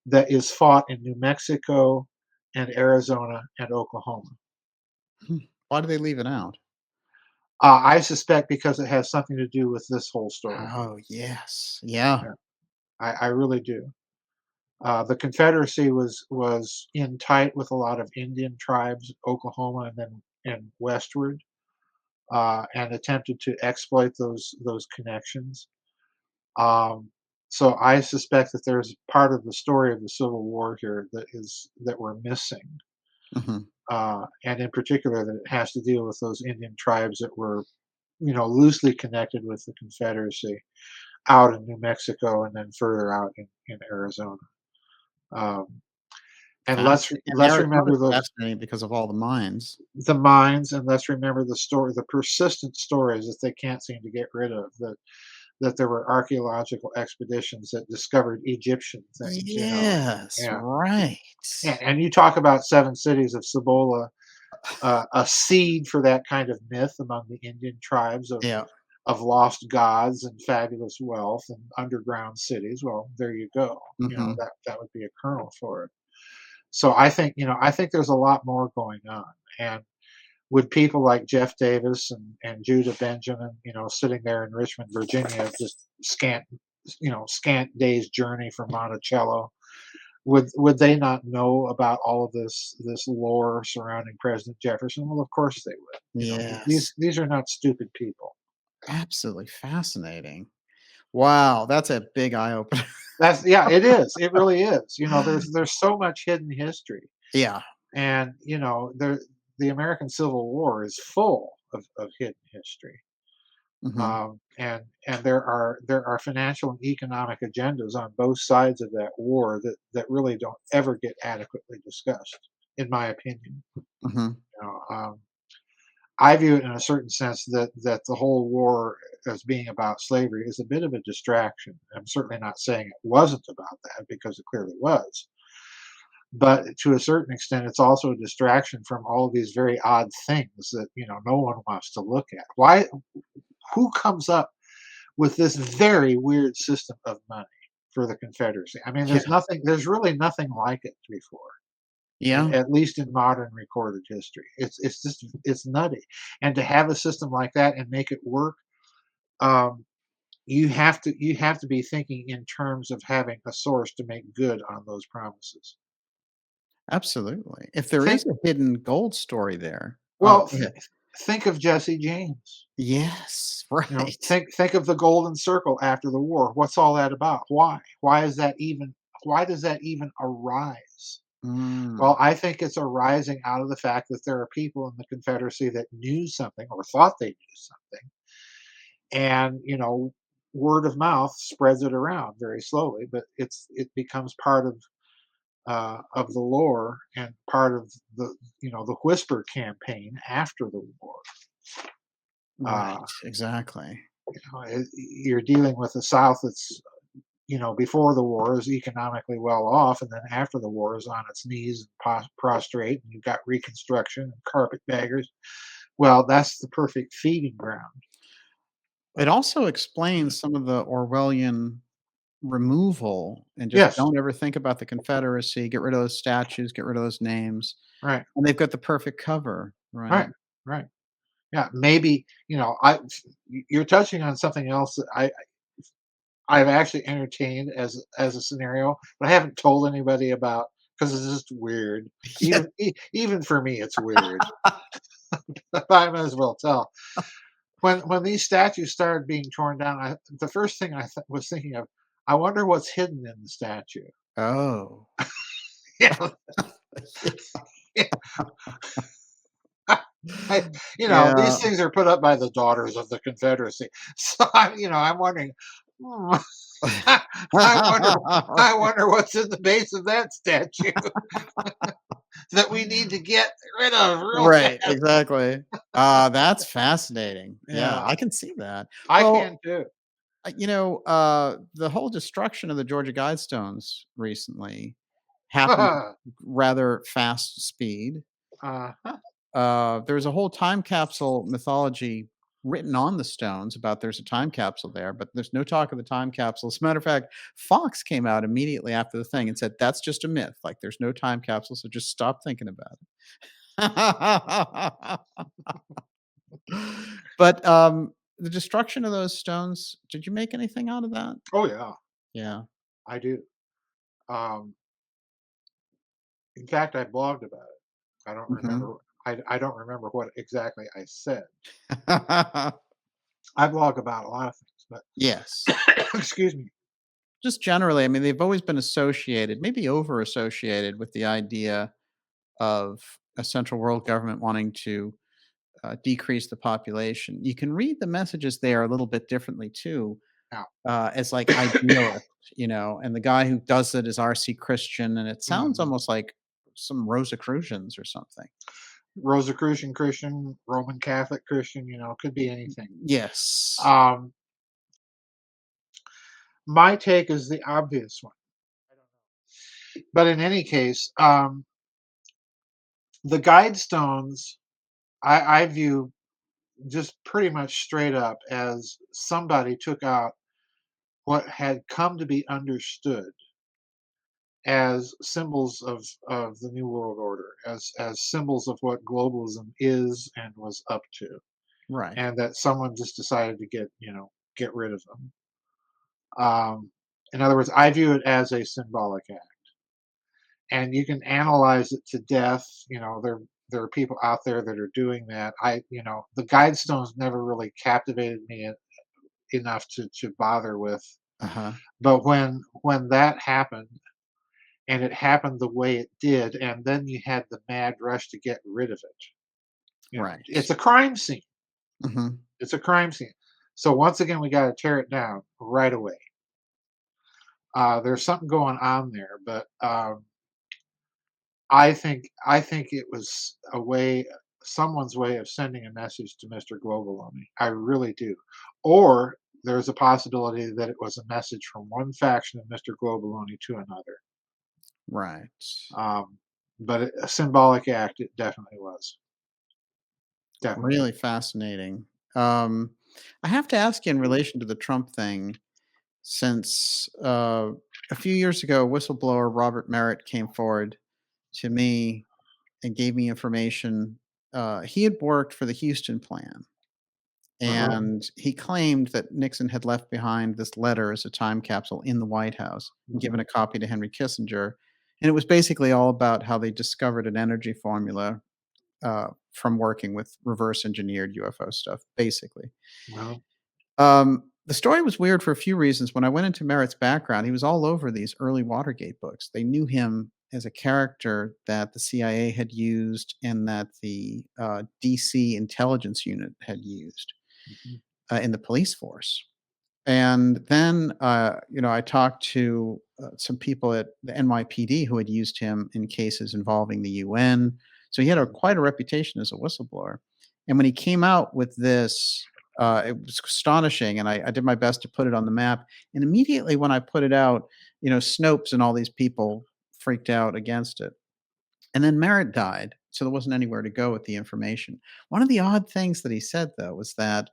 that is fought in New Mexico and Arizona and Oklahoma. Hmm. Why do they leave it out? I suspect because it has something to do with this whole story. Oh, yes. Yeah. Yeah, I really do. The Confederacy was in tight with a lot of Indian tribes, Oklahoma and then and westward, and attempted to exploit those connections. Um, so I suspect that there's part of the story of the Civil War here that we're missing, Mhm. and in particular that it has to deal with those Indian tribes that were, loosely connected with the Confederacy out in New Mexico and then further out in Arizona. Um, and let's Fascinating, and let's Arizona's remember those fascinating because of all the mines. the mines, and let's remember the persistent stories that they can't seem to get rid of. That there were archaeological expeditions that discovered Egyptian things. Yes, Yeah. right. And you talk about seven cities of Cibola, a seed for that kind of myth among the Indian tribes Yeah. of lost gods and fabulous wealth and underground cities. Well, there you go. Mhm. That would be a kernel for it. So I think there's a lot more going on. And with people like Jeff Davis and Judah Benjamin, sitting there in Richmond, Virginia, just scant days journey from Monticello, would they not know about all of this lore surrounding President Jefferson? Well, of course they would. Yes. These are not stupid people. Absolutely fascinating. Wow, that's a big eye opener. That's Yeah, it is. It really is. There's so much hidden history, Yeah. and the American Civil War is full of hidden history. Mhm. And there are financial and economic agendas on both sides of that war that really don't ever get adequately discussed, in my opinion. Mhm. You know, I view it in a certain sense that the whole war as being about slavery is a bit of a distraction. I'm certainly not saying it wasn't about that because it clearly was. But to a certain extent, it's also a distraction from all of these very odd things that no one wants to look at. Why? Who comes up with this very weird system of money for the Confederacy? I mean, Yeah. there's really nothing like it before, Yeah. at least in modern recorded history. It's nutty, and to have a system like that and make it work, um, you have to be thinking in terms of having a source to make good on those promises. Absolutely. If there Think is a hidden gold story there. Oh, well, go ahead. think of Jesse James. Yes, right. Think of the Golden Circle after the war. What's all that about? Why? Why does that even arise? Mm. Well, I think it's arising out of the fact that there are people in the Confederacy that knew something or thought they knew something, and word of mouth spreads it around very slowly, but it becomes part of the lore and part of the whisper campaign after the war. Uh, Right, exactly. you're dealing with a South that's before the war is economically well off, and then after the war is on its knees and prostrate, and you've got Reconstruction and carpetbaggers. Well, that's the perfect feeding ground. It also explains some of the Orwellian removal and just Yes, don't ever think about the Confederacy, get rid of those statues, get rid of those names, right, and they've got the perfect cover, right? right, right. Yeah, maybe you're touching on something else that I've actually entertained as a scenario, but I haven't told anybody about because it's just weird. Yeah. Even for me, it's weird. I might as well tell. When these statues started being torn down, the first thing was thinking of, I wonder what's hidden in the statue. Oh. Yeah, yeah. I, these Yeah. things are put up by the daughters of the Confederacy, so I'm wondering. Hmm, I wonder, I wonder what's in the base of that statue that we need to get rid of real Right, fast. exactly. That's fascinating. Yeah, Yeah, I can see that. I Well, can too. the whole destruction of the Georgia Guidestones recently happened rather fast speed. Uh-huh. There's a whole time capsule mythology written on the stones about there's a time capsule there, but there's no talk of the time capsule. As a matter of fact, Fox came out immediately after the thing and said, "That's just a myth. Like, there's no time capsule, so just stop thinking about it." But, the destruction of those stones, did you make anything out of that? Oh yeah, Yeah. I do. Um, in fact, I blogged about it. I don't Mhm. remember. I don't remember what exactly I said. I blog about a lot of things, but Yes. excuse me. Just generally, I mean, they've always been associated, maybe over associated with the idea of a central world government wanting to decrease the population. You can read the messages there a little bit differently too, Now, as like idealist, and the guy who does it is R.C. Christian, and it sounds mhm. almost like some Rosicrucians or something. Rosicrucian Christian, Roman Catholic Christian, could be anything. Yes. Um, my take is the obvious one, but in any case, the Guidestones I view just pretty much straight up as somebody took out what had come to be understood as symbols of the new world order, as symbols of what globalism is and was up to, Right. and that someone just decided to get rid of them. Um, in other words, I view it as a symbolic act, and you can analyze it to death. There are people out there that are doing that. The Guidestones never really captivated me enough to bother with. Uh-huh. But when that happened, and it happened the way it did, and then you had the mad rush to get rid of it. Right. It's a crime scene. Mhm. It's a crime scene. So once again, we got to tear it down right away. There's something going on there, but I think it was someone's way of sending a message to Mr. Globaloney. I really do. Or there's a possibility that it was a message from one faction of Mr. Globaloney to another. Right. Um, but a symbolic act, it definitely was. Definitely. Really fascinating. Um, I have to ask you in relation to the Trump thing, since a few years ago, whistleblower Robert Merritt came forward to me and gave me information. He had worked for the Houston plan, Uh-huh. and he claimed that Nixon had left behind this letter as a time capsule in the White House and given Mhm. a copy to Henry Kissinger. And it was basically all about how they discovered an energy formula from working with reverse engineered UFO stuff, basically. Well, The story was weird for a few reasons. When I went into Merritt's background, he was all over these early Watergate books. They knew him as a character that the CIA had used and that the DC intelligence unit had used mhm, in the police force. And then, I talked to some people at the NYPD who had used him in cases involving the UN. So he had mhm. quite a reputation as a whistleblower. And when he came out with this, it was astonishing. And I did my best to put it on the map. And immediately when I put it out, Snopes and all these people freaked out against it. And then Merritt died. So there wasn't anywhere to go with the information. One of the odd things that he said, though, was that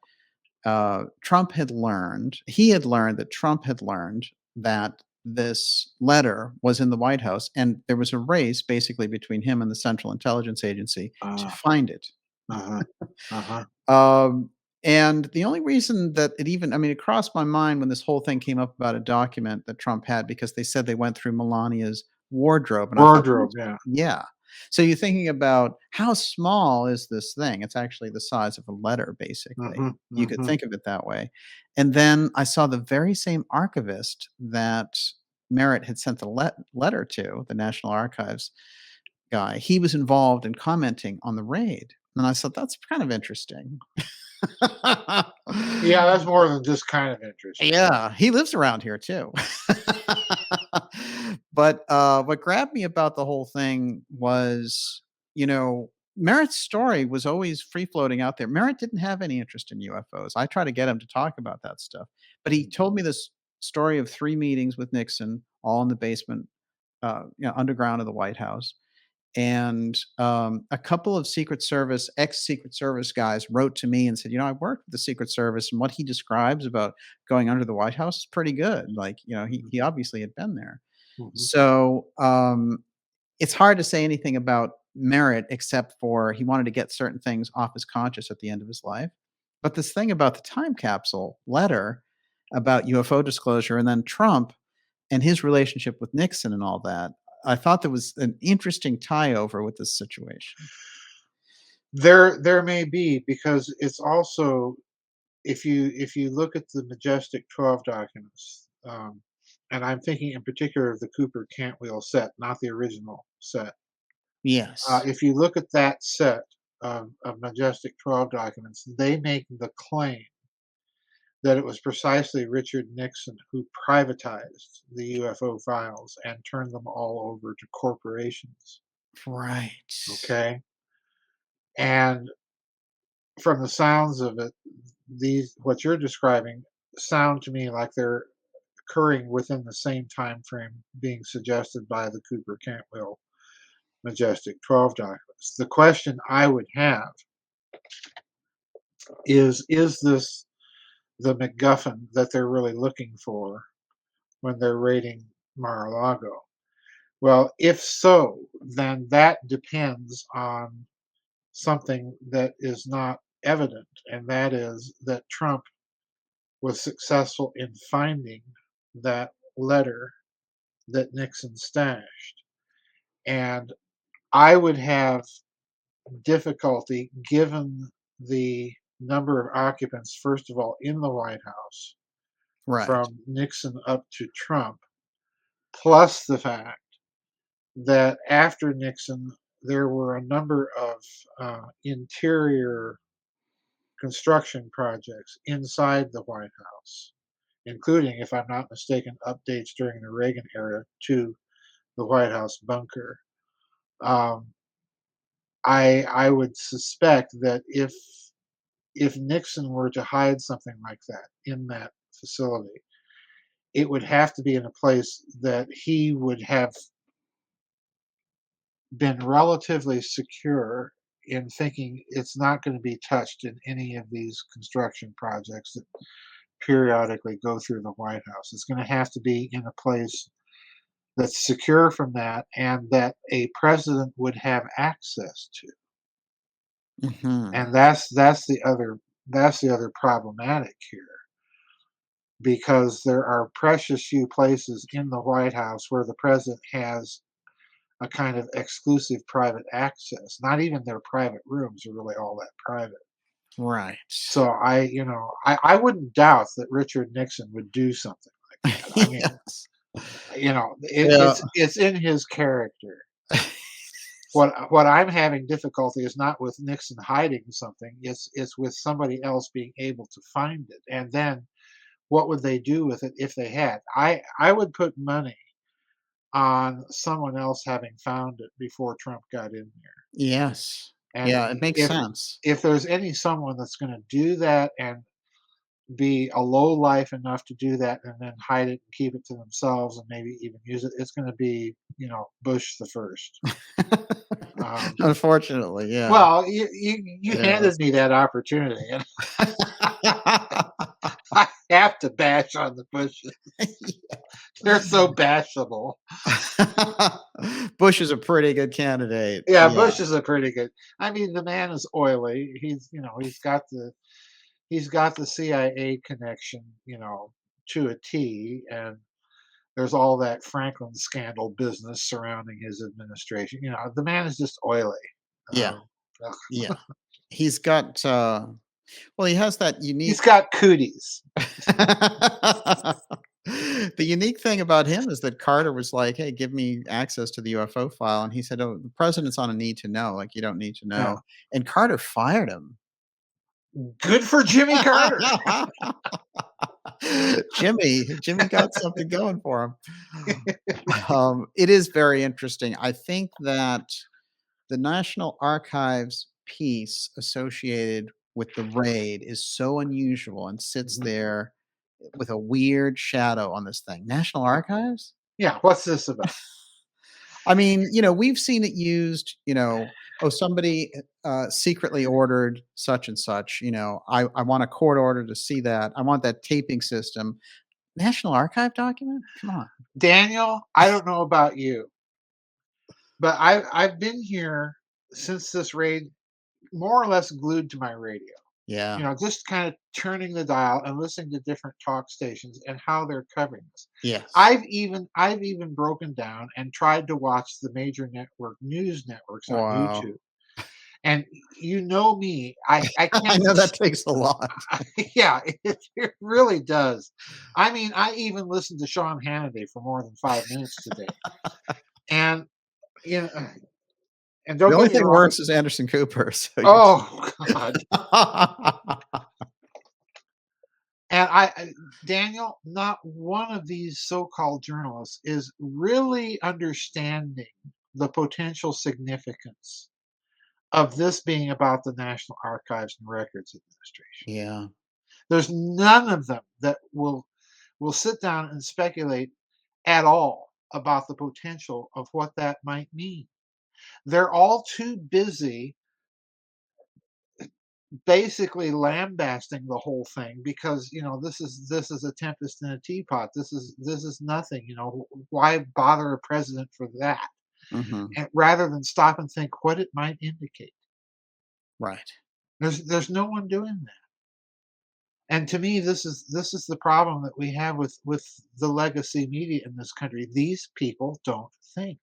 he had learned that Trump had learned that this letter was in the White House, and there was a race basically between him and the Central Intelligence Agency to Uh, find it. uh-huh. Uh-huh. Um, And the only reason that it crossed my mind when this whole thing came up about a document that Trump had because they said they went through Melania's wardrobe. And I thought, Wardrobe, yeah. yeah. So you're thinking about how small is this thing? It's actually the size of a letter, basically. Hmm. You could Hmm. think of it that way. And then I saw the very same archivist that Merritt had sent the letter to, the National Archives guy. He was involved in commenting on the raid. And I thought, that's kind of interesting. Yeah, that's more than just kind of interesting. Yeah, he lives around here too. But, what grabbed me about the whole thing was, Merritt's story was always free floating out there. Merritt didn't have any interest in UFOs. I try to get him to talk about that stuff, but he told me this story of 3 meetings with Nixon, all in the basement, underground of the White House. And a couple of ex-Secret Service guys wrote to me and said, I worked with the Secret Service, and what he describes about going under the White House is pretty good. Like, he obviously had been there. Hmm. So it's hard to say anything about Merritt except for he wanted to get certain things off his conscience at the end of his life. But this thing about the time capsule letter about UFO disclosure and then Trump and his relationship with Nixon and all that, I thought there was an interesting tie over with this situation. There may be, because it's also, if you look at the Majestic 12 documents, and I'm thinking in particular of the Cooper Cantwheel set, not the original set. Yes. If you look at that set of Majestic 12 documents, they make the claim that it was precisely Richard Nixon who privatized the UFO files and turned them all over to corporations. Right. Okay. And from the sounds of it, these what you're describing sound to me like they're occurring within the same time frame being suggested by the Cooper Cantwell Majestic 12 documents. The question I would have is this the MacGuffin that they're really looking for when they're raiding Mar-a-Lago? Well, if so, then that depends on something that is not evident, and that is that Trump was successful in finding that letter that Nixon stashed. And I would have difficulty, given the number of occupants, first of all, in the White House, Right. from Nixon up to Trump, plus the fact that after Nixon, there were a number of interior construction projects inside the White House, including, if I'm not mistaken, updates during the Reagan era to the White House bunker. Um, I would suspect that if Nixon were to hide something like that in that facility, it would have to be in a place that he would have been relatively secure in thinking it's not going to be touched in any of these construction projects that periodically go through the White House. It's going to have to be in a place that's secure from that and that a president would have access to. Mhm. And that's the other problematic here, because there are precious few places in the White House where the president has a kind of exclusive private access. Not even their private rooms are really all that private. Right. So I wouldn't doubt that Richard Nixon would do something like that. I mean, Yes. it, Yeah. it's in his character. What I'm having difficulty is not with Nixon hiding something. It's with somebody else being able to find it, and then what would they do with it if they had? I would put money on someone else having found it before Trump got in there. Yes. And Yeah, it makes sense. if there's any someone that's going to do that and be a low life enough to do that and then hide it and keep it to themselves and maybe even use it, it's going to be Bush the first. Um, Unfortunately, yeah. well, you Yes. handed me that opportunity, and I have to bash on the Bushes. They're so bashable. Bush is a pretty good candidate. Yeah, Yeah. Bush is a pretty good. I mean, the man is oily. He's got he's got the CIA connection, to a T, and there's all that Franklin scandal business surrounding his administration. The man is just oily. Yeah, Um, ugh. yeah. He's got, well, he has that He's unique got cooties. the unique thing about him is that Carter was like, "Hey, give me access to the UFO file," and he said, "Oh, the president's on a need to know, like, you don't need to Yeah. know," and Carter fired him. Good for Jimmy Carter. Jimmy got something going for him. It is very interesting. I think that the National Archives piece associated with the raid is so unusual and sits Mhm. there with a weird shadow on this thing. National Yeah. Archives? Yeah. What's this about? I mean, we've seen it used, oh, somebody secretly ordered such and such, I want a court order to see that. I want that taping system. National Archive document? Come on. Daniel, I don't know about you, but I've been here since this raid, more or less glued to my radio. Yeah. Just kind of turning the dial and listening to different talk stations and how they're covering this. Yes. I've even broken down and tried to watch the major news networks on Wow. YouTube. And you know me, I I can't know that takes a lot. yeah, it really does. I mean, I even listened to Sean Hannity for more than 5 minutes today. And you know, and The don't only get me thing wrong. worse is Anderson Cooper, so you're Oh God. And Daniel, not one of these so-called journalists is really understanding the potential significance of this being about the National Archives and Records Administration. Yeah, There's none of them that will sit down and speculate at all about the potential of what that might mean. They're all too busy basically lambasting the whole thing because this is a tempest in a teapot. This is nothing. Why bother a president for that? mhm, And rather than stop and think what it might indicate. right. There's no one doing that. And to me, this is the problem that we have with the legacy media in this country. These people don't think.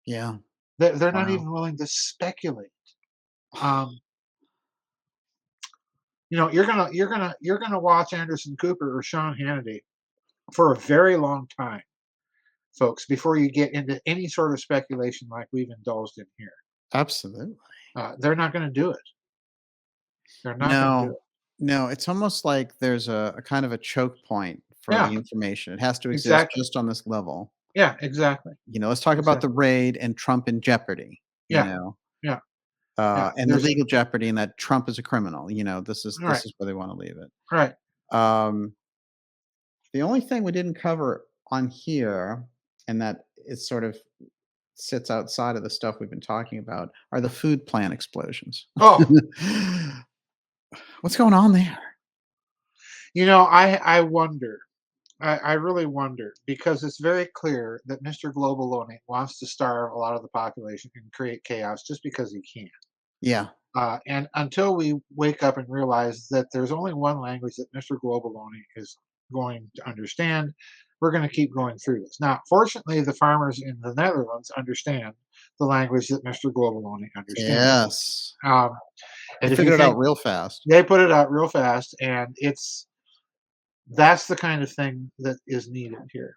Yeah, They're not wow. even willing to speculate. Um, you're gonna watch Anderson Cooper or Sean Hannity for a very long time, folks, before you get into any sort of speculation like we've indulged in here. Absolutely. They're not going to do it. They're not going to do No, it. no, it's almost like there's a kind of a choke point for Yeah, the information. It has to exist exactly. just on this level. Yeah, exactly. Let's talk about the Exactly. raid and Trump in jeopardy, Yeah, yeah, yeah. and the There's legal jeopardy and that Trump is a criminal. This is all right, this is where they wanna leave it. right. Um, the only thing we didn't cover on here, and that is sort of sits outside of the stuff we've been talking about, are the food plant explosions. Oh, What's going on there? I wonder. I really wonder because it's very clear that Mr. Globalone wants to starve a lot of the population and create chaos just because he can. Yeah. And until we wake up and realize that there's only one language that Mr. Globalone is going to understand, we're going to keep going through this. Now, fortunately, the farmers in the Netherlands understand the language that Mr. Globalone understands. Yes. Um, They and if you figured it out think real fast. they put it out real fast, and that's the kind of thing that is needed here.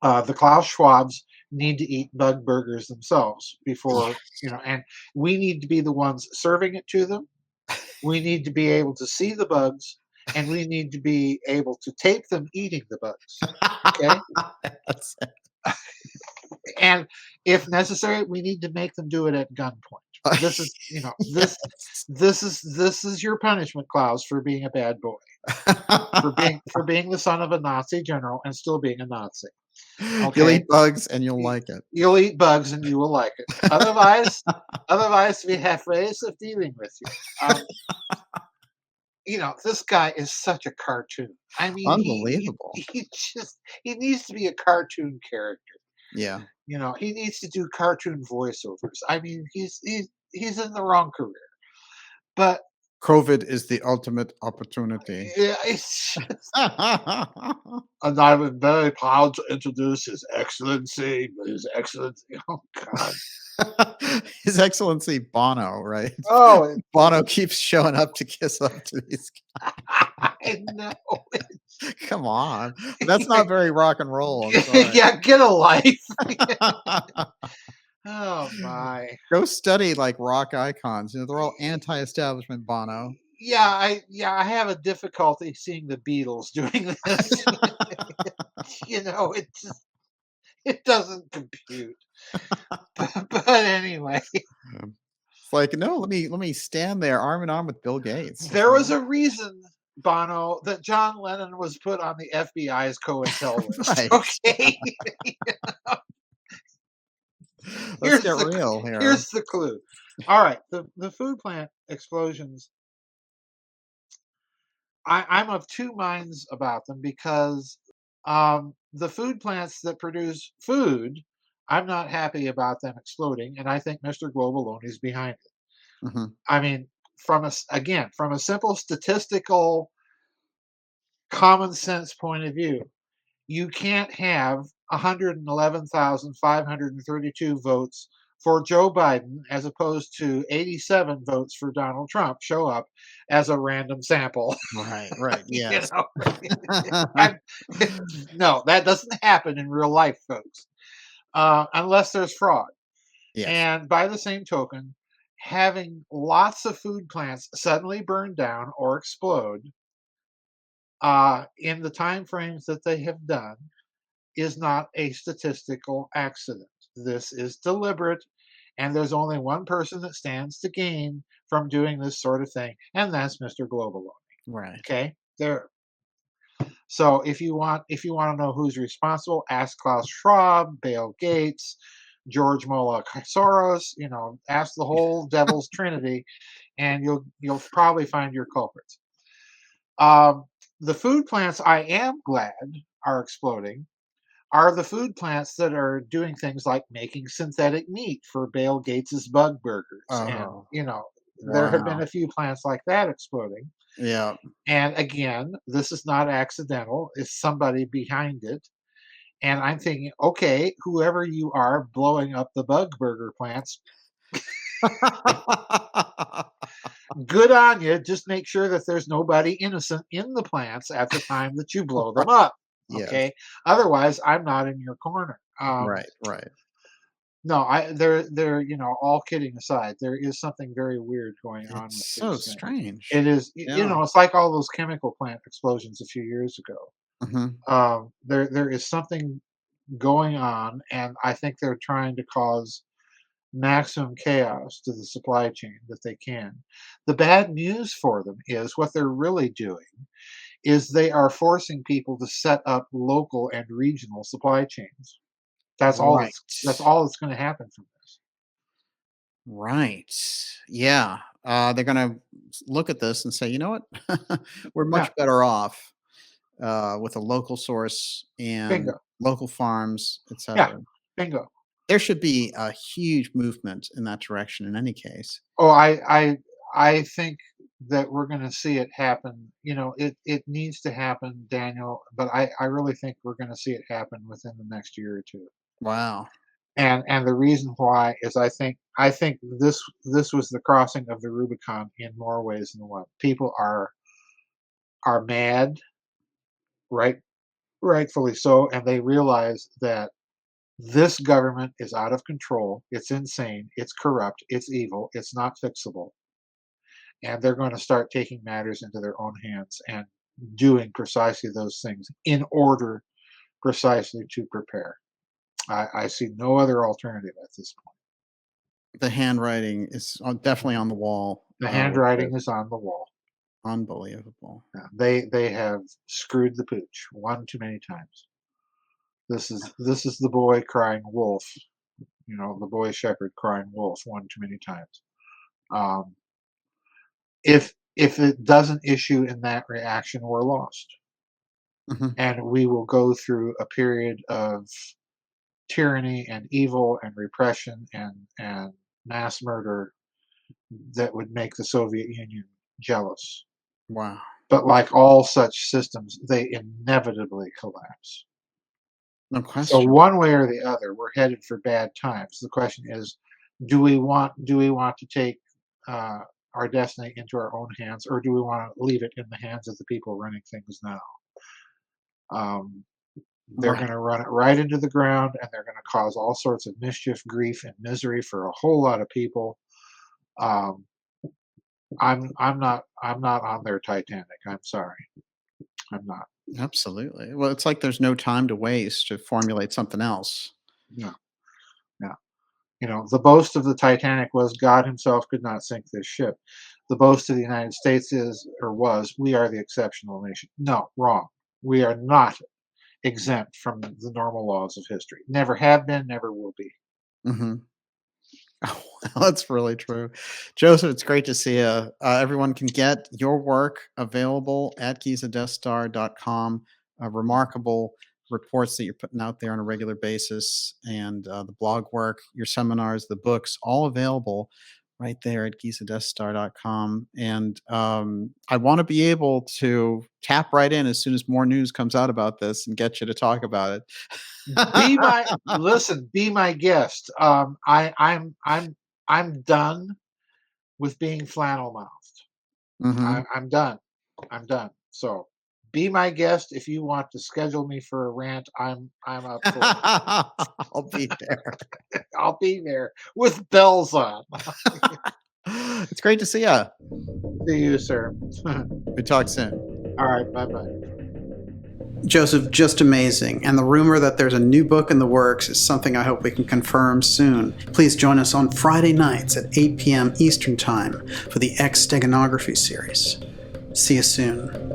The Klaus Schwabs need to eat bug burgers themselves before, Yes. and we need to be the ones serving it to them. We need to be able to see the bugs, and we need to be able to tape them eating the bugs. Okay? That's it. And if necessary, we need to make them do it at gunpoint. This is, Yes. this is your punishment, Klaus, for being a bad boy, for being the son of a Nazi general and still being a Nazi. You'll Okay? eat bugs and you'll like it. You'll eat bugs and you will like it. Otherwise, we have ways of dealing with you. This guy is such a cartoon. I mean, Unbelievable. he needs to be a cartoon character. Yeah. He needs to do cartoon voiceovers. I mean, he's in the wrong career. But COVID is the ultimate opportunity. Yeah, it's and I'm very proud to introduce His Excellency, His Excellency. Oh God. His Excellency Bono, right? Oh, it, Bono keeps showing up to kiss up to these I know. guys. Come on. That's not very rock and roll, I'm sorry. Yeah, get a life. Oh my. Go study, like, rock icons, they're all anti-establishment, Bono. Yeah, I have a difficulty seeing the Beatles doing this. It just it doesn't compute. But anyway, It's like, "No, let me stand there arm in arm with Bill Gates," there was a reason, Bono, that John Lennon was put on the FBI's COINTEL list. Right. Okay, Let's here's get the real here. here's the clue. All right, the food plant explosions. I'm of two minds about them because the food plants that produce food, I'm not happy about them exploding, and I think Mr. Globalone is behind it. Mhm. I mean, from a simple statistical common sense point of view, you can't have 111,532 votes for Joe Biden as opposed to 87 votes for Donald Trump show up as a random sample. Right, right, you yes. know, I'm- no, that doesn't happen in real life, folks, unless there's fraud. Yes. And by the same token, having lots of food plants suddenly burn down or explode in the time frames that they have done is not a statistical accident. This is deliberate, and there's only one person that stands to gain from doing this sort of thing, and that's Mr. Globalone. Right. Okay, there. So if you want to know who's responsible, ask Klaus Schwab, Bill Gates, George Moloch Soros. Ask the whole devil's trinity, and you'll probably find your culprits. Um, the food plants I am glad are exploding are the food plants that are doing things like making synthetic meat for Bill Gates's bug burgers. And, Oh, there have been wow. a few plants like that exploding. Yeah. And again, this is not accidental, it's somebody behind it. And I'm thinking, okay, whoever you are blowing up the bug burger plants, good on you. Just make sure that there's nobody innocent in the plants at the time that you blow them up. Yes. Okay. Otherwise, I'm not in your corner. Right, right. No, they're all kidding aside, there is something very weird going on It's with so these things. strange. It is, Yeah. it's like all those chemical plant explosions a few years ago. Mhm. There is something going on, and I think they're trying to cause maximum chaos to the supply chain that they can. The bad news for them is what they're really doing is they are forcing people to set up local and regional supply chains. That's all Right. that's going to happen from this. Right. Yeah. They're gonna look at this and say, "You know what? We're Yeah, much better off, with a local source and bingo. local farms, Yeah, etcetera." bingo. There should be a huge movement in that direction in any case. Oh, I think that we're going to see it happen. It needs to happen, Daniel. But I really think we're going to see it happen within the next year or two. Wow. And the reason why is I think this was the crossing of the Rubicon in more ways than one. People are mad, right, rightfully so, and they realize that this government is out of control. It's insane. It's corrupt. It's evil. It's not fixable, and they're going to start taking matters into their own hands and doing precisely those things in order precisely to prepare. I see no other alternative at this point. The handwriting is definitely on the wall, The with handwriting this. is on the wall. Unbelievable. They have screwed the pooch one too many times. This is the boy crying wolf. The boy shepherd crying wolf one too many times. Um, if it doesn't issue in that reaction, we're lost, Mhm. and we will go through a period of tyranny and evil and repression and mass murder that would make the Soviet Union jealous. Wow. But like all such systems, they inevitably collapse. No So question. one way or the other, we're headed for bad times. The question is, do we want to take uh, our destiny into our own hands, or do we want to leave it in the hands of the people running things now? Um, they're going Right. to run it right into the ground, and they're going to cause all sorts of mischief, grief, and misery for a whole lot of people. Um, I'm not on their Titanic. I'm sorry, I'm not. Absolutely. Well, it's like there's no time to waste to formulate something else. No, no. The boast of the Titanic was God himself could not sink this ship. The boast of the United States is, or was, we are the exceptional nation. No, wrong. We are not exempt from the normal laws of history. Never have been, never will be. Mhm. Oh, wow, that's really true. Joseph, it's great to see you. Everyone can get your work available at gizadeathstar.com. Remarkable reports that you're putting out there on a regular basis, and the blog work, your seminars, the books, all available right there at gizadeathstar.com. And I want to be able to tap right in as soon as more news comes out about this and get you to talk about Be it. my listen. Be my guest. I'm done with being flannel mouthed. Hmm. I'm done. I'm done. So be my guest if you want to schedule me for a rant. I'm up for it. I'll be there. I'll be there with bells on. It's great to see you. See you, sir. We talk soon. All right. Bye bye. Joseph, just amazing. And the rumor that there's a new book in the works is something I hope we can confirm soon. Please join us on Friday nights at 8 p.m. Eastern Time for the X Steganography series. See you soon.